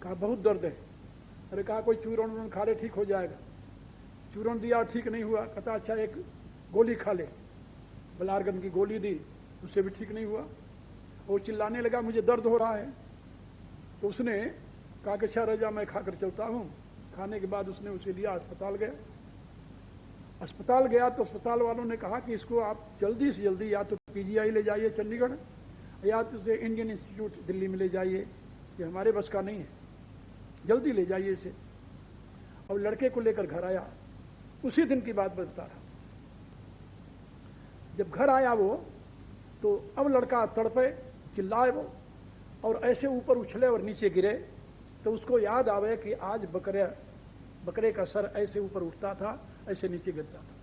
कहा बहुत दर्द है। अरे कहा कोई चूरण वूरण खा ले, ठीक हो जाएगा। चूरण दिया, ठीक नहीं हुआ। कहता अच्छा एक गोली खा ले, बलारगन की गोली दी, उससे भी ठीक नहीं हुआ। वो चिल्लाने लगा मुझे दर्द हो रहा है। तो उसने कहा कि अच्छा रजा मैं खाकर चलता हूँ। खाने के बाद उसने उसे लिया, अस्पताल गया। अस्पताल गया तो अस्पताल वालों ने कहा कि इसको आप जल्दी से जल्दी या तो पीजीआई ले जाइए चंडीगढ़, या तो उसे इंडियन इंस्टीट्यूट दिल्ली में ले जाइए, ये हमारे बस का नहीं है, जल्दी ले जाइए इसे। और लड़के को लेकर घर आया। उसी दिन की बात बता रहा। जब घर आया वो, तो अब लड़का तड़पे, चिल्लाए वो, और ऐसे ऊपर उछले और नीचे गिरे। तो उसको याद आवे कि आज बकरे का सर ऐसे ऊपर उठता था, ऐसे नीचे गिरता था।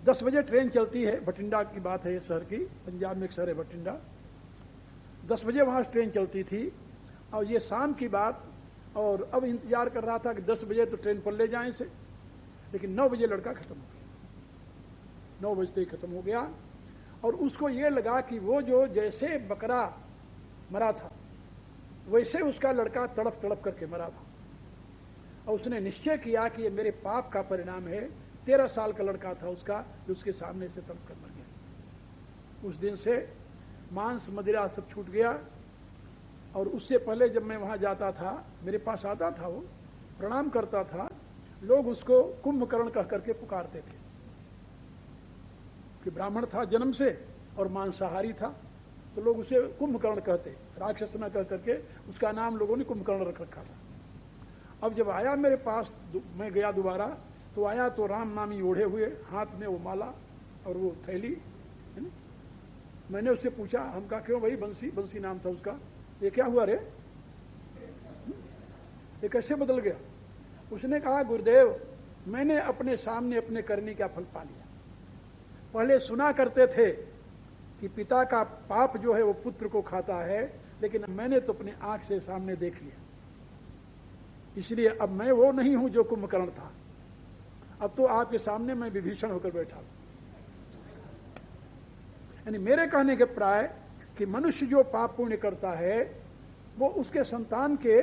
10 बजे ट्रेन चलती है, बठिंडा की बात है, शहर की, पंजाब में एक शहर है बठिंडा। 10 बजे वहां ट्रेन चलती थी, और ये शाम की बात। और अब इंतजार कर रहा था कि 10 बजे तो ट्रेन पर ले जाए इसे, लेकिन 9 बजे लड़का खत्म हो गया। 9 बजते ही खत्म हो गया। और उसको ये लगा कि वो जो जैसे बकरा मरा था, वैसे उसका लड़का तड़प तड़प करके मरा था। और उसने निश्चय किया कि ये मेरे पाप का परिणाम है। 13 साल का लड़का था उसका, जो उसके सामने से तड़प कर मर गया। उस दिन से मांस मदिरा सब छूट गया। और उससे पहले जब मैं वहां जाता था, मेरे पास आता था, वो प्रणाम करता था, लोग उसको कुंभकर्ण कह करके पुकारते थे कि ब्राह्मण था जन्म से और मांसाहारी था, तो लोग उसे कुंभकर्ण कहते, राक्षस न कह करके उसका नाम लोगों ने कुंभकर्ण रख रखा था। अब जब आया मेरे पास, मैं गया दोबारा, तो आया तो राम नामी ओढ़े हुए, हाथ में वो माला और वो थैली, है ना। मैंने उससे पूछा, हम कहा क्यों भाई, बंसी, बंसी नाम था उसका, ये क्या हुआ रे, ये कैसे बदल गया? उसने कहा गुरुदेव, मैंने अपने सामने अपने करने का फल पा लिया। पहले सुना करते थे कि पिता का पाप जो है वो पुत्र को खाता है, लेकिन मैंने तो अपने आंख से सामने देख लिया। इसलिए अब मैं वो नहीं हूं जो कुंभकर्ण था, अब तो आपके सामने मैं विभीषण होकर बैठा हूं। यानी मेरे कहने के प्राय कि मनुष्य जो पाप पुण्य करता है वो उसके संतान के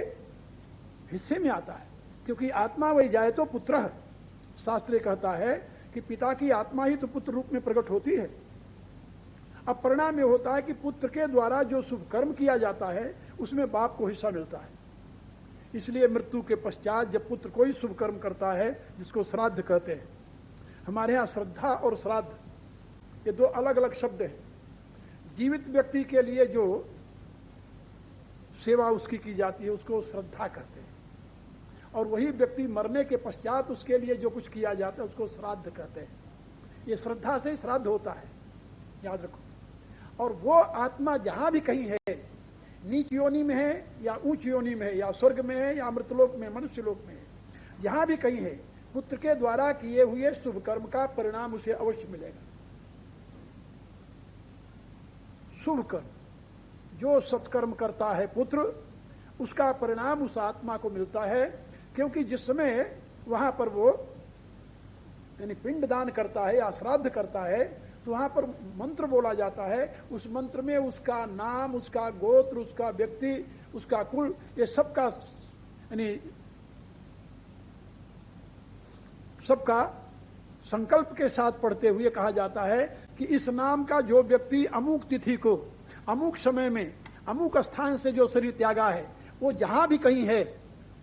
हिस्से में आता है, क्योंकि आत्मा वही जाए तो पुत्र है। शास्त्र कहता है कि पिता की आत्मा ही तो पुत्र रूप में प्रकट होती है। अब परिणाम में होता है कि पुत्र के द्वारा जो शुभ कर्म किया जाता है उसमें बाप को हिस्सा मिलता है। इसलिए मृत्यु के पश्चात जब पुत्र कोई शुभ कर्म करता है, जिसको श्राद्ध कहते हैं, हमारे यहां श्रद्धा और श्राद्ध ये दो अलग अलग शब्द हैं। जीवित व्यक्ति के लिए जो सेवा उसकी की जाती है उसको श्रद्धा कहते हैं, और वही व्यक्ति मरने के पश्चात उसके लिए जो कुछ किया जाता है उसको श्राद्ध कहते हैं। ये श्रद्धा से श्राद्ध होता है, याद रखो। और वो आत्मा जहां भी कहीं है, नीच योनि में है या ऊंच योनि में है, या स्वर्ग में है या अमृतलोक में, मनुष्य लोक में है, जहां भी कहीं है, पुत्र के द्वारा किए हुए शुभ कर्म का परिणाम उसे अवश्य मिलेगा। शुभ कर्म, जो सत्कर्म करता है पुत्र, उसका परिणाम उस आत्मा को मिलता है। क्योंकि जिस समय वहां पर वो यानी पिंडदान करता है या श्राद्ध करता है, तो वहां पर मंत्र बोला जाता है। उस मंत्र में उसका नाम, उसका गोत्र, उसका व्यक्ति, उसका कुल, ये सबका यानी सबका संकल्प के साथ पढ़ते हुए कहा जाता है कि इस नाम का जो व्यक्ति अमुक तिथि को, अमुक समय में, अमुक स्थान से जो शरीर त्यागा है, वो जहां भी कहीं है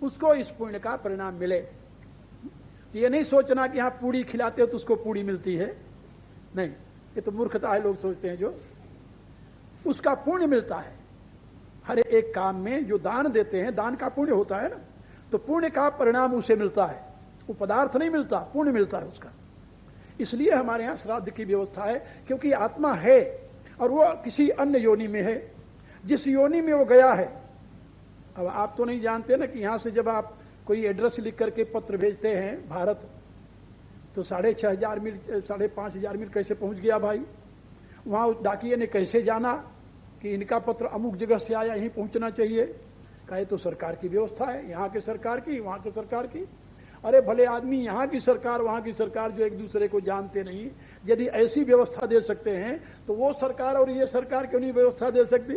उसको इस पुण्य का परिणाम मिले। तो ये नहीं सोचना कि यहां पूड़ी खिलाते हो तो उसको पूड़ी मिलती है, नहीं, ये तो मूर्खता है। लोग सोचते हैं जो उसका पुण्य मिलता है। हर एक काम में जो दान देते हैं, दान का पुण्य होता है ना, तो पुण्य का परिणाम उसे मिलता है। वो पदार्थ नहीं मिलता, पुण्य मिलता है उसका। इसलिए हमारे यहां श्राद्ध की व्यवस्था है, क्योंकि आत्मा है और वो किसी अन्य योनि में है, जिस योनि में वो गया है। अब आप तो नहीं जानते ना कि यहां से जब आप कोई एड्रेस लिख करके पत्र भेजते हैं भारत, तो 6,500 मील 5,500 मील कैसे पहुंच गया भाई? वहां डाकिये ने कैसे जाना कि इनका पत्र अमुक जगह से आया, यहीं पहुंचना चाहिए? कहे तो सरकार की व्यवस्था है, यहाँ के सरकार की, वहां के सरकार की। अरे भले आदमी, यहाँ की सरकार वहां की सरकार जो एक दूसरे को जानते नहीं, यदि ऐसी व्यवस्था दे सकते हैं तो वो सरकार और ये सरकार क्यों नहीं व्यवस्था दे सकती?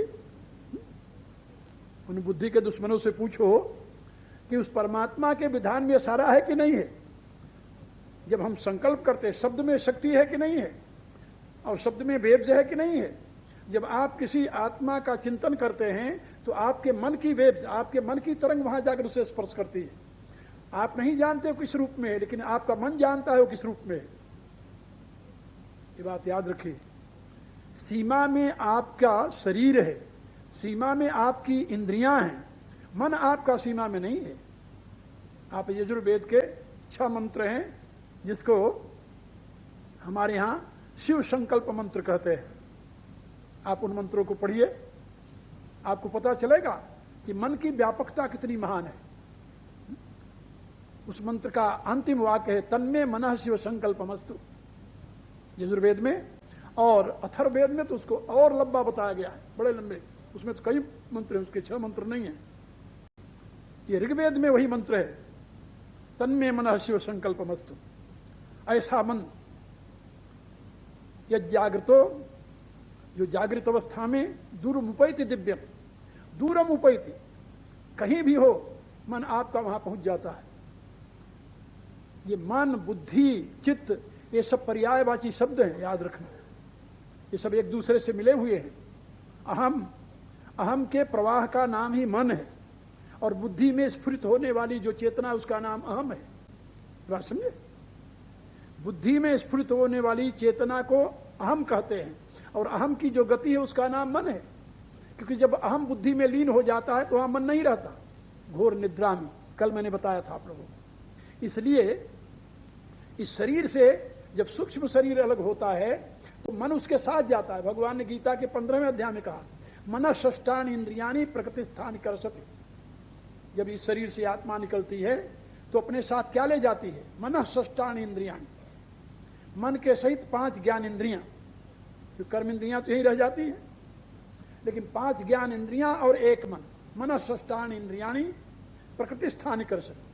उन बुद्धि के दुश्मनों से पूछो कि उस परमात्मा के विधान में सारा है कि नहीं है। जब हम संकल्प करते, शब्द में शक्ति है कि नहीं है, और शब्द में वेब्स है कि नहीं है। जब आप किसी आत्मा का चिंतन करते हैं तो आपके मन की वेब्स, आपके मन की तरंग वहां जाकर उसे स्पर्श करती है। आप नहीं जानते हो किस रूप में है, लेकिन आपका मन जानता है वो किस रूप में है। ये बात याद रखिए। सीमा में आपका शरीर है, सीमा में आपकी इंद्रियां हैं, मन आपका सीमा में नहीं है। आप यजुर्वेद के 6 मंत्र हैं, जिसको हमारे यहां शिव संकल्प मंत्र कहते हैं। आप उन मंत्रों को पढ़िए, आपको पता चलेगा कि मन की व्यापकता कितनी महान है। उस मंत्र का अंतिम वाक्य है, तन्मे मनः शिव संकल्पमस्तु, यजुर्वेद में। और अथर्ववेद में तो उसको और लंबा बताया गया है, बड़े लंबे। उसमें तो कई मंत्र हैं, उसके 6 मंत्र नहीं है। ये ऋग्वेद में वही मंत्र है, तन्मे मनः शिव संकल्पमस्तु। ऐसा मन यज्जाग्रतो, जो जागृत अवस्था में दूरमुपैति दिव्यम, दूरमुपैति, कहीं भी हो मन आपका वहां पहुंच जाता है। ये मन, बुद्धि, चित्त, ये सब पर्यायवाची शब्द हैं, याद रखना। ये सब एक दूसरे से मिले हुए हैं। अहम, अहम के प्रवाह का नाम ही मन है, और बुद्धि में स्फुरित होने वाली जो चेतना उसका नाम अहम है। बात समझे? बुद्धि में स्फुरित होने वाली चेतना को अहम कहते हैं, और अहम की जो गति है उसका नाम मन है। क्योंकि जब अहम बुद्धि में लीन हो जाता है तो वहां मन नहीं रहता, घोर निद्रा में। कल मैंने बताया था आप लोगों को। इसलिए इस शरीर से जब सूक्ष्म शरीर अलग होता है तो मन उसके साथ जाता है। भगवान ने गीता के 15वें अध्याय में कहा, मन षष्ठानि इंद्रियाणि प्रकृति स्थान कर्षति। जब इस शरीर से आत्मा निकलती है तो अपने साथ क्या ले जाती है? मन षष्ठानि इंद्रियाणि, मन के सहित 5 ज्ञान इंद्रियां। तो कर्म इंद्रियां तो यही रह जाती हैं, लेकिन 5 ज्ञान इंद्रियां और एक मन, मन षष्ठानि इंद्रियाणि प्रकृति स्थान कर्षति।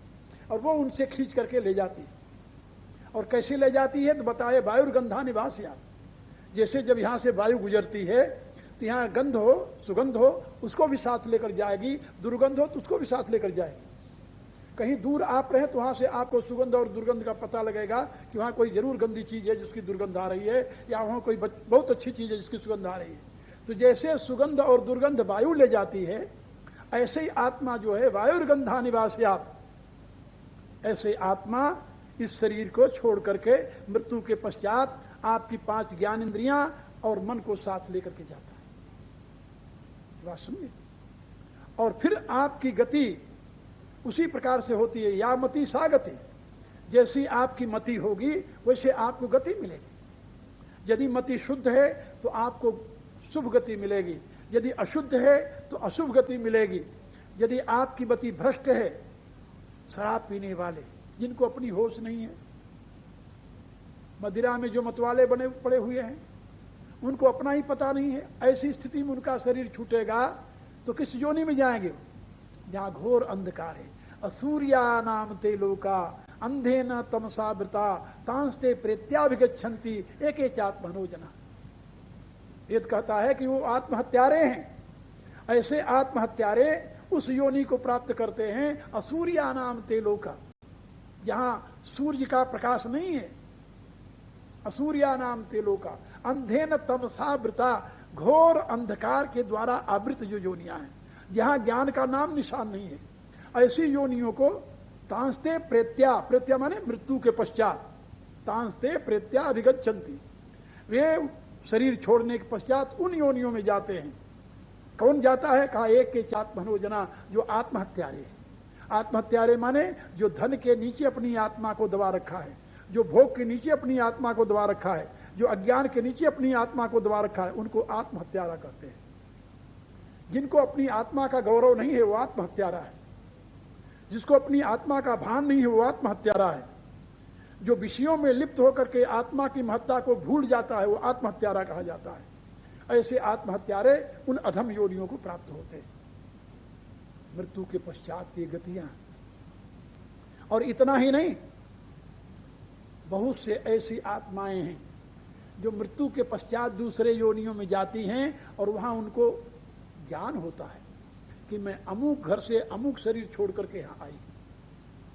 और वो उनसे खींच करके ले जाती है। और कैसे ले जाती है? तो बताए, वायुर्गंधा निवास याद। जैसे जब यहां से वायु गुजरती है तो यहाँ गंध हो, सुगंध हो, उसको भी साथ लेकर जाएगी, दुर्गंध हो तो उसको भी साथ लेकर जाएगी। कहीं दूर आप रहे तो वहां से आपको सुगंध और दुर्गंध का पता लगेगा कि वहां कोई जरूर गंदी चीज है जिसकी दुर्गंध आ रही है, या वहां कोई बहुत अच्छी चीज है जिसकी सुगंध आ रही है। तो जैसे सुगंध और दुर्गंध वायु ले जाती है, ऐसे ही आत्मा जो है वायुर्गंधा निवास्यात्, ऐसे आत्मा इस शरीर को छोड़ करके मृत्यु के पश्चात आपकी 5 ज्ञान इंद्रियां और मन को साथ लेकर के जाता है। बात समझे? और फिर आपकी गति उसी प्रकार से होती है, या मति सा गति। जैसी आपकी मति होगी वैसे आपको गति मिलेगी। यदि मति शुद्ध है तो आपको शुभ गति मिलेगी, यदि अशुद्ध है तो अशुभ गति मिलेगी। यदि आपकी मति भ्रष्ट है, शराब पीने वाले जिनको अपनी होश नहीं है, मदिरा में जो मतवाले बने पड़े हुए हैं, उनको अपना ही पता नहीं है, ऐसी स्थिति में उनका शरीर छूटेगा तो किस योनि में जाएंगे? जहां घोर अंधकार है। असूर्या नाम ते लोका अंधे न तमसावृता तांस्ते प्रेत्याभिगच्छन्ति एके चात्मनोजना। वेद कहता है कि वो आत्महत्यारे हैं। ऐसे आत्महत्यारे उस योनि को प्राप्त करते हैं, असूर्या नाम ते लोका, जहां सूर्य का प्रकाश नहीं है। असूर्या नाम ते लोका अंधे न तमसावृता, घोर अंधकार के द्वारा आवृत जो योनियां हैं, जहां ज्ञान का नाम निशान नहीं है, ऐसी योनियों को तांस्ते प्रेत्या, प्रेत्या माने मृत्यु के पश्चात, तांस्ते प्रेत्या अभिगच्छन्ति, वे शरीर छोड़ने के पश्चात उन योनियों में जाते हैं। कौन जाता है? कहा एक के चात्मनोजना, जो आत्महत्यारे हैं। आत्महत्यारे माने जो धन के नीचे अपनी आत्मा को दबा रखा है, जो भोग के नीचे अपनी आत्मा को दबा रखा है, जो अज्ञान के नीचे अपनी आत्मा को दबा रखा है, उनको आत्महत्यारा कहते हैं। जिनको अपनी आत्मा का गौरव नहीं है वो आत्महत्यारा है। जिसको अपनी आत्मा का भान नहीं है वो आत्महत्यारा है। जो विषयों में लिप्त होकर के आत्मा की महत्ता को भूल जाता है वो आत्महत्यारा कहा जाता है। ऐसे आत्महत्यारे उन अधम योनियों को प्राप्त होते हैं, मृत्यु के पश्चात की गतियां। और इतना ही नहीं, बहुत से ऐसी आत्माएं हैं जो मृत्यु के पश्चात दूसरे योनियों में जाती हैं और वहां उनको ज्ञान होता है कि मैं अमुक घर से अमुक शरीर छोड़ करके यहां आई।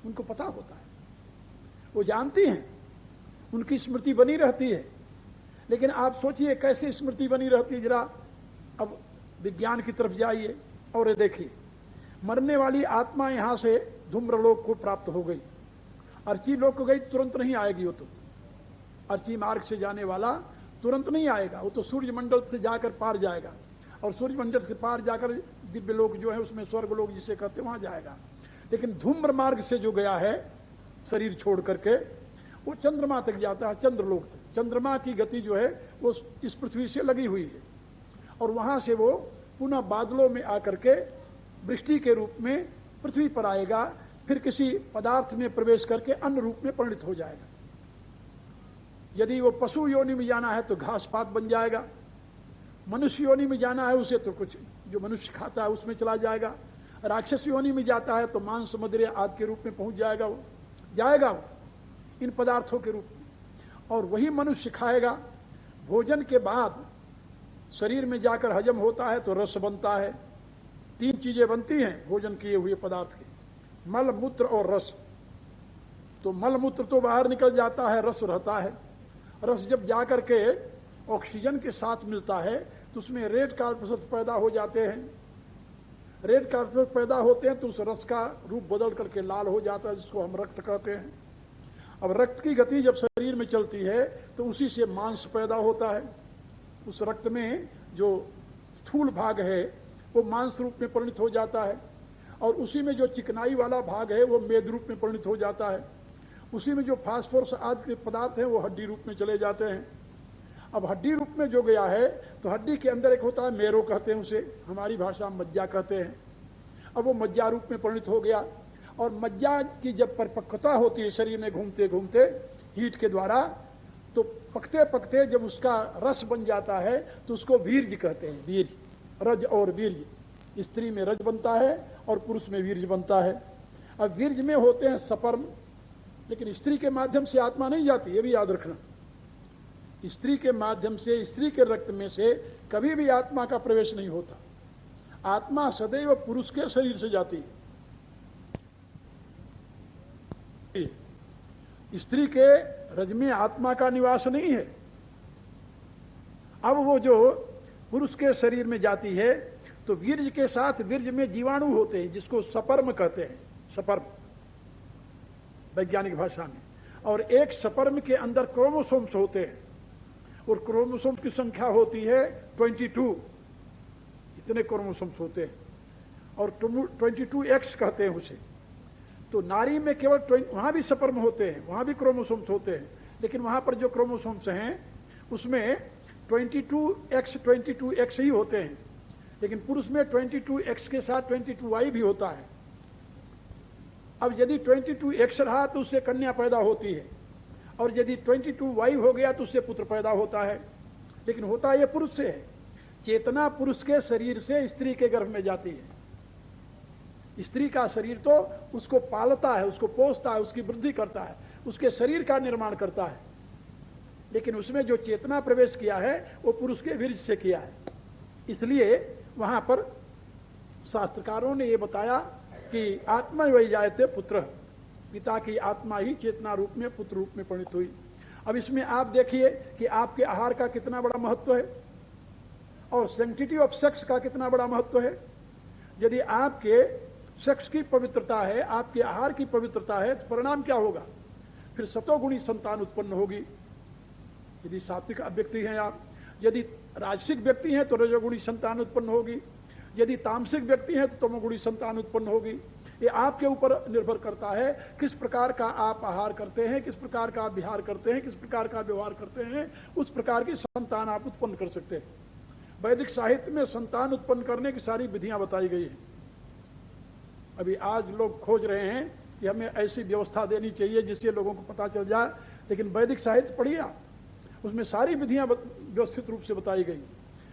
उनको पता होता है, वो जानती हैं, उनकी स्मृति बनी रहती है। लेकिन आप सोचिए कैसे स्मृति बनी रहती है। जरा अब विज्ञान की तरफ जाइए और ये देखिए, मरने वाली आत्मा यहां से धूम्रलोक को प्राप्त हो गई, अर्ची लोक को गई, तुरंत नहीं आएगी वो। तो अर्ची मार्ग से जाने वाला तुरंत नहीं आएगा, वो तो सूर्य मंडल से जाकर पार जाएगा, और सूर्य मंडल से पार जाकर दिव्य लोक जो है उसमें स्वर्ग लोक जिसे कहते हैं वहां जाएगा। लेकिन धूम्र मार्ग से जो गया है शरीर छोड़ करके, वो चंद्रमा तक जाता है, चंद्रलोक तक। चंद्रमा की गति जो है वो इस पृथ्वी से लगी हुई है, और वहां से वो पुनः बादलों में आकर के वृष्टि के रूप में पृथ्वी पर आएगा, फिर किसी पदार्थ में प्रवेश करके अन्न रूप में परिणित हो जाएगा। यदि वो पशु योनि में जाना है तो घास पात बन जाएगा, मनुष्य योनि में जाना है उसे तो कुछ जो मनुष्य खाता है उसमें चला जाएगा, राक्षस योनि में जाता है तो मांस मदिरे आदि के रूप में पहुंच जाएगा वो इन पदार्थों के रूप में। और वही मनुष्य खाएगा। भोजन के बाद शरीर में जाकर हजम होता है तो रस बनता है। 3 चीजें बनती हैं भोजन किए हुए पदार्थ की, मल मूत्र और रस। तो मल मूत्र तो बाहर निकल जाता है, रस रहता है। रस जब जाकर के ऑक्सीजन के साथ मिलता है तो उसमें रेड कार्बोनेट पैदा हो जाते हैं। रेड कार्बोनेट पैदा होते हैं तो उस रस का रूप बदल करके लाल हो जाता है, जिसको हम रक्त कहते हैं। अब रक्त की गति जब शरीर में चलती है तो उसी से मांस पैदा होता है। उस रक्त में जो स्थूल भाग है वो मांस रूप में परिणित हो जाता है, और उसी में जो चिकनाई वाला भाग है वो मेद रूप में परिणित हो जाता है। उसी में जो फास्फोरस आदि के पदार्थ हैं वो हड्डी रूप में चले जाते हैं। अब हड्डी रूप में जो गया है तो हड्डी के अंदर एक होता है मेरो कहते हैं उसे, हमारी भाषा में मज्जा कहते हैं। अब वो मज्जा रूप में परिणित हो गया, और मज्जा की जब परिपक्वता होती है शरीर में घूमते घूमते हीट के द्वारा, तो पकते पकते जब उसका रस बन जाता है तो उसको वीर्य कहते हैं। वीर्य, रज और वीर्य, स्त्री में रज बनता है और पुरुष में वीर्य बनता है। अब वीर्य में होते हैं सपर्म, लेकिन स्त्री के माध्यम से आत्मा नहीं जाती, ये भी याद रखना। स्त्री के माध्यम से, स्त्री के रक्त में से कभी भी आत्मा का प्रवेश नहीं होता। आत्मा सदैव पुरुष के शरीर से जाती है। स्त्री के रज में आत्मा का निवास नहीं है। अब वो जो पुरुष के शरीर में जाती है तो वीर्य के साथ वीर्य में जीवाणु होते हैं, जिसको सपर्म कहते हैं, सपर्म वैज्ञानिक भाषा में। और एक सपर्म के अंदर क्रोमोसोम्स होते हैं, और क्रोमोसोम्स की संख्या होती है 22। इतने क्रोमोसोम्स होते हैं, और 22X कहते हैं उसे। तो नारी में केवल वहां भी सपर्म होते हैं, वहां भी क्रोमोसोम्स होते हैं, लेकिन वहां पर जो क्रोमोसोम्स हैं उसमें 22X ही होते हैं। लेकिन पुरुष में 22X के साथ 22Y भी होता है। अब यदि 22X रहा तो उससे कन्या पैदा होती है, और यदि 22Y हो गया तो उससे पुत्र पैदा होता है। लेकिन होता यह पुरुष से है। चेतना पुरुष के शरीर से स्त्री के गर्भ में जाती है। स्त्री का शरीर तो उसको पालता है, उसको पोषता है, उसकी वृद्धि करता है, उसके शरीर का निर्माण करता है। लेकिन उसमें जो चेतना प्रवेश किया है वो पुरुष के वीर्य से किया है। इसलिए वहां पर शास्त्रकारों ने यह बताया कि आत्मा वही जायते पुत्र, पिता की आत्मा ही चेतना रूप में पुत्र रूप में परिणित हुई। अब इसमें आप देखिए कि आपके आहार का कितना बड़ा महत्व है, और सैंक्टिटी ऑफ सेक्स का कितना बड़ा महत्व है। यदि आपके सेक्स की पवित्रता है, आपके आहार की पवित्रता है, तो परिणाम क्या होगा? फिर सतोगुणी संतान उत्पन्न होगी। यदि सात्विक व्यक्ति हैं आप, यदि राजसिक व्यक्ति हैं तो रजोगुणी संतान उत्पन्न होगी, यदि तामसिक व्यक्ति हैं तो तमोगुणी संतान उत्पन्न होगी। ये आपके ऊपर निर्भर करता है किस प्रकार का आप आहार करते हैं, किस प्रकार का आप विहार करते हैं, किस प्रकार का व्यवहार करते हैं, उस प्रकार की संतान आप उत्पन्न कर सकते हैं। वैदिक साहित्य में संतान उत्पन्न करने की सारी विधियां बताई गई हैं। अभी आज लोग खोज रहे हैं कि हमें ऐसी व्यवस्था देनी चाहिए जिससे लोगों को पता चल जाए, लेकिन वैदिक साहित्य पढ़िए आप, उसमें सारी विधियां व्यवस्थित रूप से बताई गई।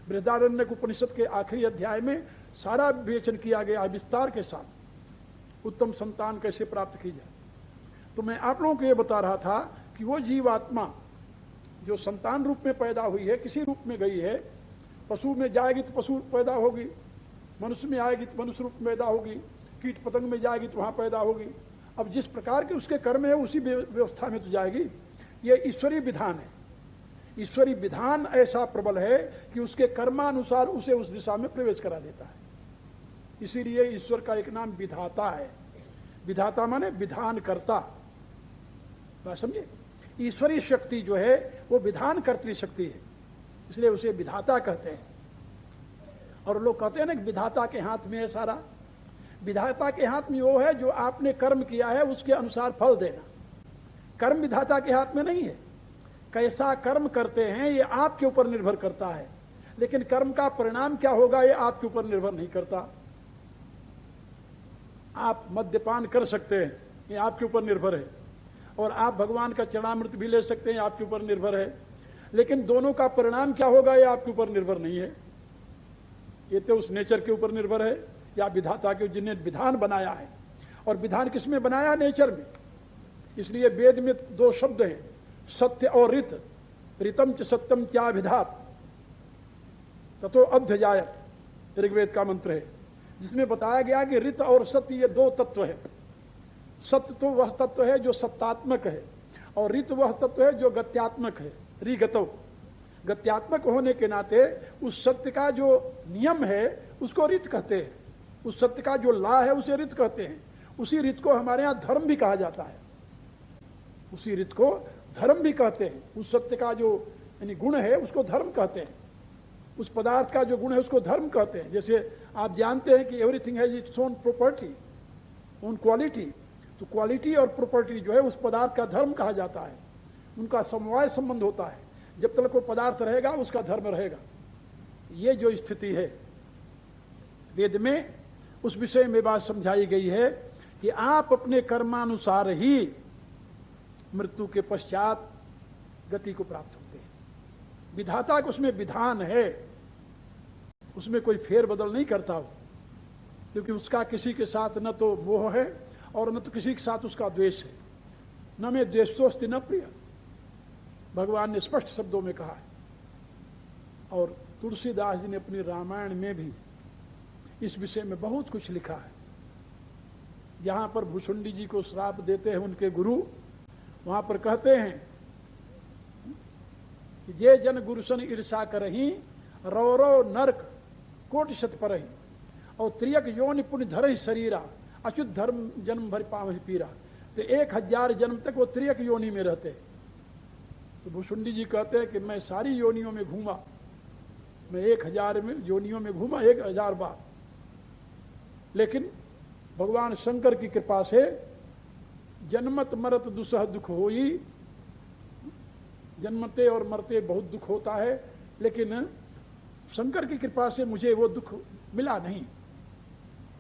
बृहदारण्यक उपनिषद के आखिरी अध्याय में सारा विवेचन किया गया विस्तार के साथ, उत्तम संतान कैसे प्राप्त की जाए। तो मैं आप लोगों को यह बता रहा था कि वो जीवात्मा जो संतान रूप में पैदा हुई है, किसी रूप में गई है, पशु में जाएगी तो पशु पैदा होगी, मनुष्य में आएगी तो मनुष्य रूप में पैदा होगी, कीट पतंग में जाएगी तो वहां पैदा होगी। अब जिस प्रकार के उसके कर्म है उसी व्यवस्था में तो जाएगी। ये ईश्वरीय विधान है। ईश्वरीय विधान ऐसा प्रबल है कि उसके कर्मानुसार उसे उस दिशा में प्रवेश करा देता है। इसीलिए ईश्वर का एक नाम विधाता है। विधाता माने विधान करता, बात समझे। ईश्वरीय शक्ति जो है वो विधान करती शक्ति है, इसलिए उसे विधाता कहते हैं। और लोग कहते हैं ना कि विधाता के हाथ में है सारा। विधाता के हाथ में वो है जो आपने कर्म किया है उसके अनुसार फल देना। कर्म विधाता के हाथ में नहीं है। कैसा कर्म करते हैं ये आपके ऊपर निर्भर करता है, लेकिन कर्म का परिणाम क्या होगा ये आपके ऊपर निर्भर नहीं करता। आप मद्यपान कर सकते हैं, ये आपके ऊपर निर्भर है, और आप भगवान का चरणामृत भी ले सकते हैं, आपके ऊपर निर्भर है। लेकिन दोनों का परिणाम क्या होगा ये आपके ऊपर निर्भर नहीं है। ये तो उस नेचर के ऊपर निर्भर है या विधाता के, जिन्हें विधान बनाया है। और विधान किसमें बनाया? नेचर में। इसलिए वेद में दो शब्द हैं, सत्य और ऋत। ऋतम च सत्यम क्या विधात ततो अभ्यजायत, ऋग्वेद का मंत्र है, जिसमें बताया गया कि ऋत और सत्य ये दो तत्व है। सत्य तो वह तत्व है जो सत्तात्मक है, और ऋत वह तत्व है जो गत्यात्मक है। ऋगतो, गत्यात्मक होने के नाते उस सत्य का जो नियम है उसको ऋत कहते हैं, उस सत्य का जो ला है उसे ऋत कहते हैं। उसी ऋत को हमारे यहां धर्म भी कहा जाता है, उसी ऋत को धर्म भी कहते हैं। उस सत्य का जो यानी गुण है उसको धर्म कहते हैं, उस पदार्थ का जो गुण है उसको धर्म कहते हैं। जैसे आप जानते हैं कि everything has its own property, own quality, तो क्वालिटी और प्रॉपर्टी जो है उस पदार्थ का धर्म कहा जाता है, उनका समवाय संबंध होता है। जब तक वो पदार्थ रहेगा उसका धर्म रहेगा। ये जो स्थिति है वेद में, उस विषय में बात समझाई गई है कि आप अपने कर्मानुसार ही मृत्यु के पश्चात गति को प्राप्त होते हैं। विधाता का उसमें विधान है, उसमें कोई फेरबदल नहीं करता हो, क्योंकि उसका किसी के साथ न तो मोह है और न तो किसी के साथ उसका द्वेष है। न में द्वेषोस्ति न प्रिय, भगवान ने स्पष्ट शब्दों में कहा है। और तुलसीदास जी ने अपनी रामायण में भी इस विषय में बहुत कुछ लिखा है। जहां पर भुसुंडी जी को श्राप देते हैं उनके गुरु, वहां पर कहते हैं कि जे जन गुरुसन ईर्षा करही रौरव नरक कोटि शत परही और त्रियक योनि पुण्य धर शरीरा अच्युत धर्म जन्म भर पावहि पीरा। तो 1000 जन्म तक वो त्रियक योनि में रहते। तो भुसुंडी जी कहते हैं कि मैं सारी योनियों में घूमा, मैं 1000 योनियों में घूमा 1000 बार, लेकिन भगवान शंकर की कृपा से जन्मत मरत दुसह दुख होई, जन्मते और मरते बहुत दुख होता है, लेकिन शंकर की कृपा से मुझे वो दुख मिला नहीं,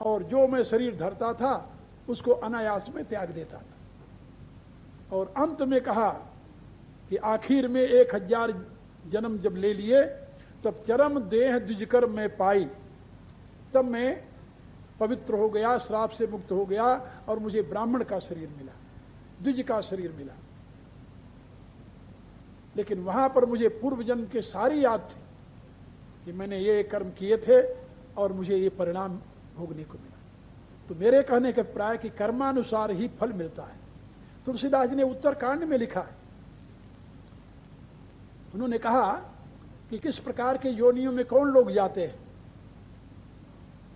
और जो मैं शरीर धरता था उसको अनायास में त्याग देता था। और अंत में कहा कि आखिर में 1000 जन्म जब ले लिए तब चरम देह द्विजकर मैं पाई, तब मैं पवित्र हो गया, श्राप से मुक्त हो गया और मुझे ब्राह्मण का शरीर मिला, द्विज का शरीर मिला। लेकिन वहां पर मुझे पूर्व जन्म के सारी याद थी कि मैंने ये कर्म किए थे और मुझे ये परिणाम भोगने को मिला। तो मेरे कहने का प्राय कि कर्मानुसार ही फल मिलता है। तुलसीदास जी ने उत्तरकांड में लिखा है, उन्होंने कहा कि किस प्रकार के योनियों में कौन लोग जाते हैं।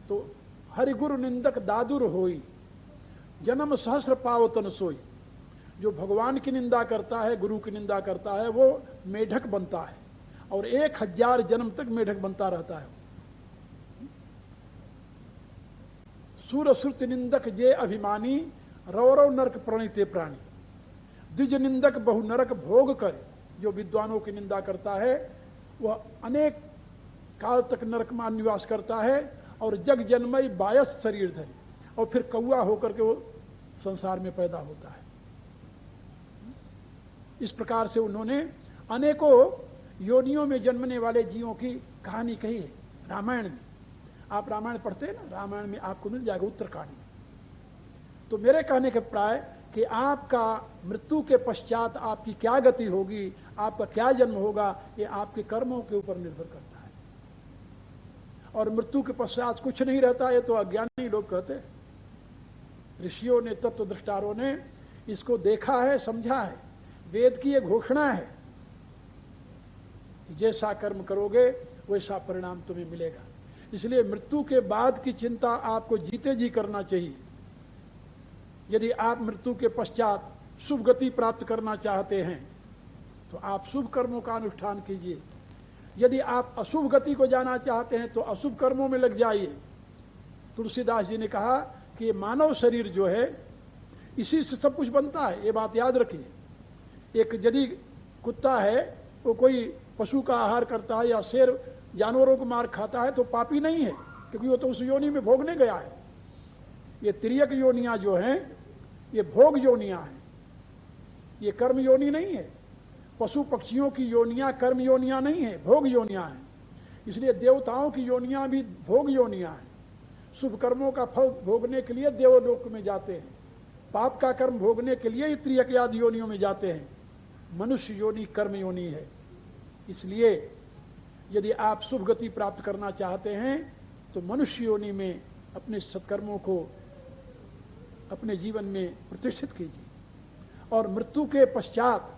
तो हरिगुरु निंदक दादुर होई जन्म सहस्र पावतन सोई। जो भगवान की निंदा करता है, गुरु की निंदा करता है, वो मेढक बनता है और 1000 जन्म तक मेढक बनता रहता है। सूर श्रुति निंदक जे अभिमानी रौरव नरक प्रणीते प्राणी। द्विज निंदक बहु नरक भोग कर। जो विद्वानों की निंदा करता है वह अनेक काल तक नरक में निवास करता है और जग जन्मय बायस शरीर धरे, और फिर कौआ होकर के वो संसार में पैदा होता है। इस प्रकार से उन्होंने अनेकों योनियों में जन्मने वाले जीवों की कहानी कही है रामायण में। आप रामायण पढ़ते हैं ना, रामायण में आपको मिल जाएगा उत्तरकांड में। तो मेरे कहने के प्राय कि आपका मृत्यु के पश्चात आपकी क्या गति होगी, आपका क्या जन्म होगा, ये आपके कर्मों के ऊपर निर्भर करता है। और मृत्यु के पश्चात कुछ नहीं रहता, ये तो अज्ञानी लोग कहते हैं। ऋषियों ने, तत्वदृष्टारों ने इसको देखा है, समझा है। वेद की ये घोषणा है कि जैसा कर्म करोगे वैसा परिणाम तुम्हें मिलेगा। इसलिए मृत्यु के बाद की चिंता आपको जीते जी करना चाहिए। यदि आप मृत्यु के पश्चात शुभ गति प्राप्त करना चाहते हैं तो आप शुभ कर्मों का अनुष्ठान कीजिए। यदि आप अशुभ गति को जाना चाहते हैं तो अशुभ कर्मों में लग जाइए। तुलसीदास जी ने कहा कि ये मानव शरीर जो है इसी से सब कुछ बनता है, ये बात याद रखिए। एक यदि कुत्ता है वो कोई पशु का आहार करता है या शेर जानवरों को मार खाता है तो पापी नहीं है, क्योंकि वो तो उस योनि में भोगने गया है। ये त्रियक योनियां जो हैं ये भोग योनियां हैं, ये कर्म योनि नहीं है। पशु पक्षियों की योनियां कर्म योनियां नहीं है, भोग योनियां हैं। इसलिए देवताओं की योनियां भी भोग योनियां हैं। शुभ कर्मों का फल भोगने के लिए देवलोक में जाते हैं, पाप का कर्म भोगने के लिए त्रियक आदि योनियों में जाते हैं। मनुष्य योनि कर्म योनि है। इसलिए यदि आप शुभ गति प्राप्त करना चाहते हैं तो मनुष्य योनि में अपने सत्कर्मों को अपने जीवन में प्रतिष्ठित कीजिए। और मृत्यु के पश्चात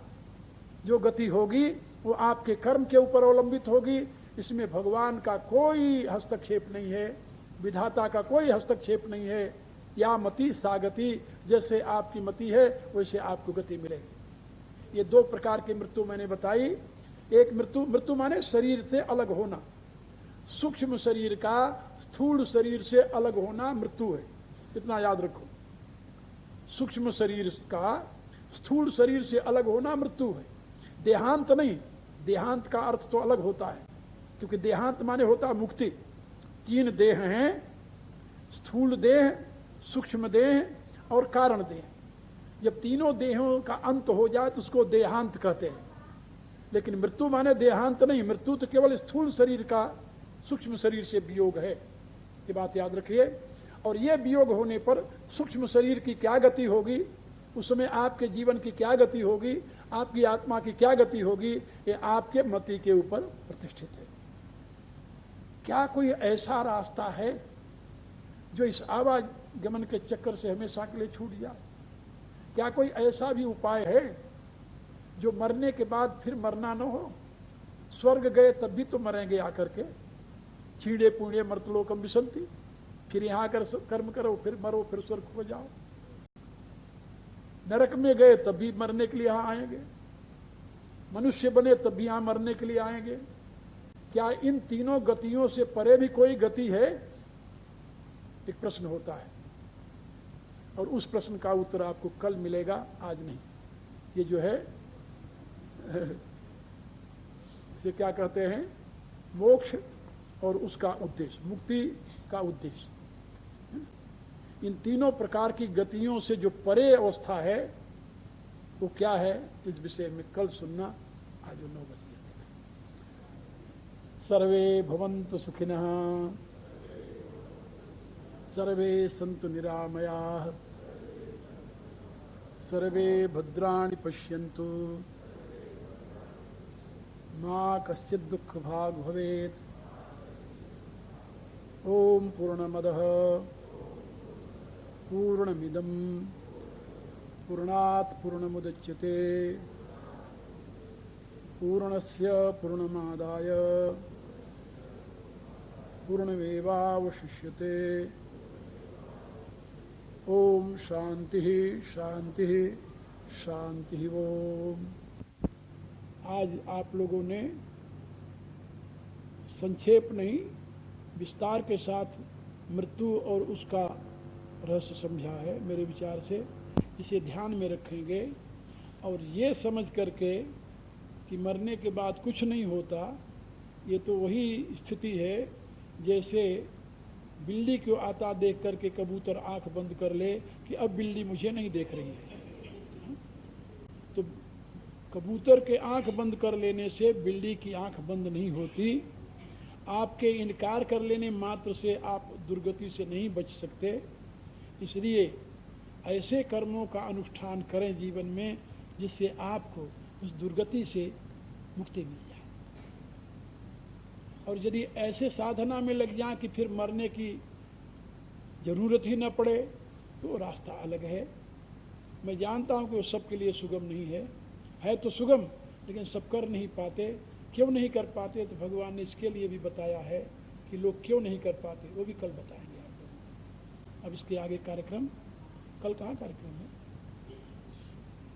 जो गति होगी वो आपके कर्म के ऊपर अवलंबित होगी। इसमें भगवान का कोई हस्तक्षेप नहीं है, विधाता का कोई हस्तक्षेप नहीं है। या मति सा गति, जैसे आपकी मति है वैसे आपको गति मिलेगी। ये 2 प्रकार की मृत्यु मैंने बताई। एक मृत्यु माने शरीर से अलग होना, सूक्ष्म शरीर का स्थूल शरीर से अलग होना मृत्यु है, इतना याद रखो। सूक्ष्म शरीर का स्थूल शरीर से अलग होना मृत्यु है, देहांत नहीं। देहांत का अर्थ तो अलग होता है, क्योंकि देहांत माने होता है मुक्ति। 3 देह हैं, स्थूल देह, सूक्ष्म देह और कारण देह। जब तीनों देहों का अंत हो जाए तो उसको देहांत कहते हैं। लेकिन मृत्यु माने देहांत नहीं, मृत्यु तो केवल स्थूल शरीर का सूक्ष्म शरीर से वियोग है, ये बात याद रखिए। और ये वियोग होने पर सूक्ष्म शरीर की क्या गति होगी, उस समय आपके जीवन की क्या गति होगी, आपकी आत्मा की क्या गति होगी, ये आपके मति के ऊपर प्रतिष्ठित है। क्या कोई ऐसा रास्ता है जो इस आवागमन के चक्कर से हमेशा के लिए छूट जाए? क्या कोई ऐसा भी उपाय है जो मरने के बाद फिर मरना न हो? स्वर्ग गए तब भी तो मरेंगे आकर के, छीड़े पुण्य मर्तलोकम विसंति, फिर यहां आकर कर्म करो, फिर मरो, फिर स्वर्ग हो जाओ। नरक में गए तब भी मरने के लिए यहां आएंगे, मनुष्य बने तब भी यहां मरने के लिए आएंगे। क्या इन तीनों गतियों से परे भी कोई गति है? एक प्रश्न होता है, और उस प्रश्न का उत्तर आपको कल मिलेगा, आज नहीं। ये जो है इसे क्या कहते हैं, मोक्ष और उसका उद्देश्य, मुक्ति का उद्देश्य, इन तीनों प्रकार की गतियों से जो परे अवस्था है वो क्या है, इस विषय में कल सुनना। आज 9 बजे सर्वे भवन्तु सुखिनः, सर्वे सन्तु निरामयाः, सर्वे भद्राणि पश्यन्तु, मा कश्चित् दुःखभाग् भवेत्। ओम पूर्णमदः पूर्णमिदं पूर्णात् पूर्णमुदच्यते पूर्णस्य पूर्णमादाय पूर्णमेवावशिष्यते। ओम शांति शांति शांति। ओम। आज आप लोगों ने संक्षेप नहीं, विस्तार के साथ मृत्यु और उसका रहस्य समझा है। मेरे विचार से इसे ध्यान में रखेंगे और ये समझ करके कि मरने के बाद कुछ नहीं होता, ये तो वही स्थिति है जैसे बिल्ली को आता देख करके कबूतर आंख बंद कर ले कि अब बिल्ली मुझे नहीं देख रही है। तो कबूतर के आंख बंद कर लेने से बिल्ली की आंख बंद नहीं होती। आपके इनकार कर लेने मात्र से आप दुर्गति से नहीं बच सकते। इसलिए ऐसे कर्मों का अनुष्ठान करें जीवन में जिससे आपको उस दुर्गति से मुक्ति मिल जाए। और यदि ऐसे साधना में लग जाए कि फिर मरने की जरूरत ही न पड़े तो रास्ता अलग है। मैं जानता हूं कि वो सबके लिए सुगम नहीं है तो सुगम, लेकिन सब कर नहीं पाते। क्यों नहीं कर पाते? तो भगवान ने इसके लिए भी बताया है कि लोग क्यों नहीं कर पाते, वो भी कल बताएंगे आप लोगों को। अब इसके आगे कार्यक्रम, कल कहाँ कार्यक्रम है?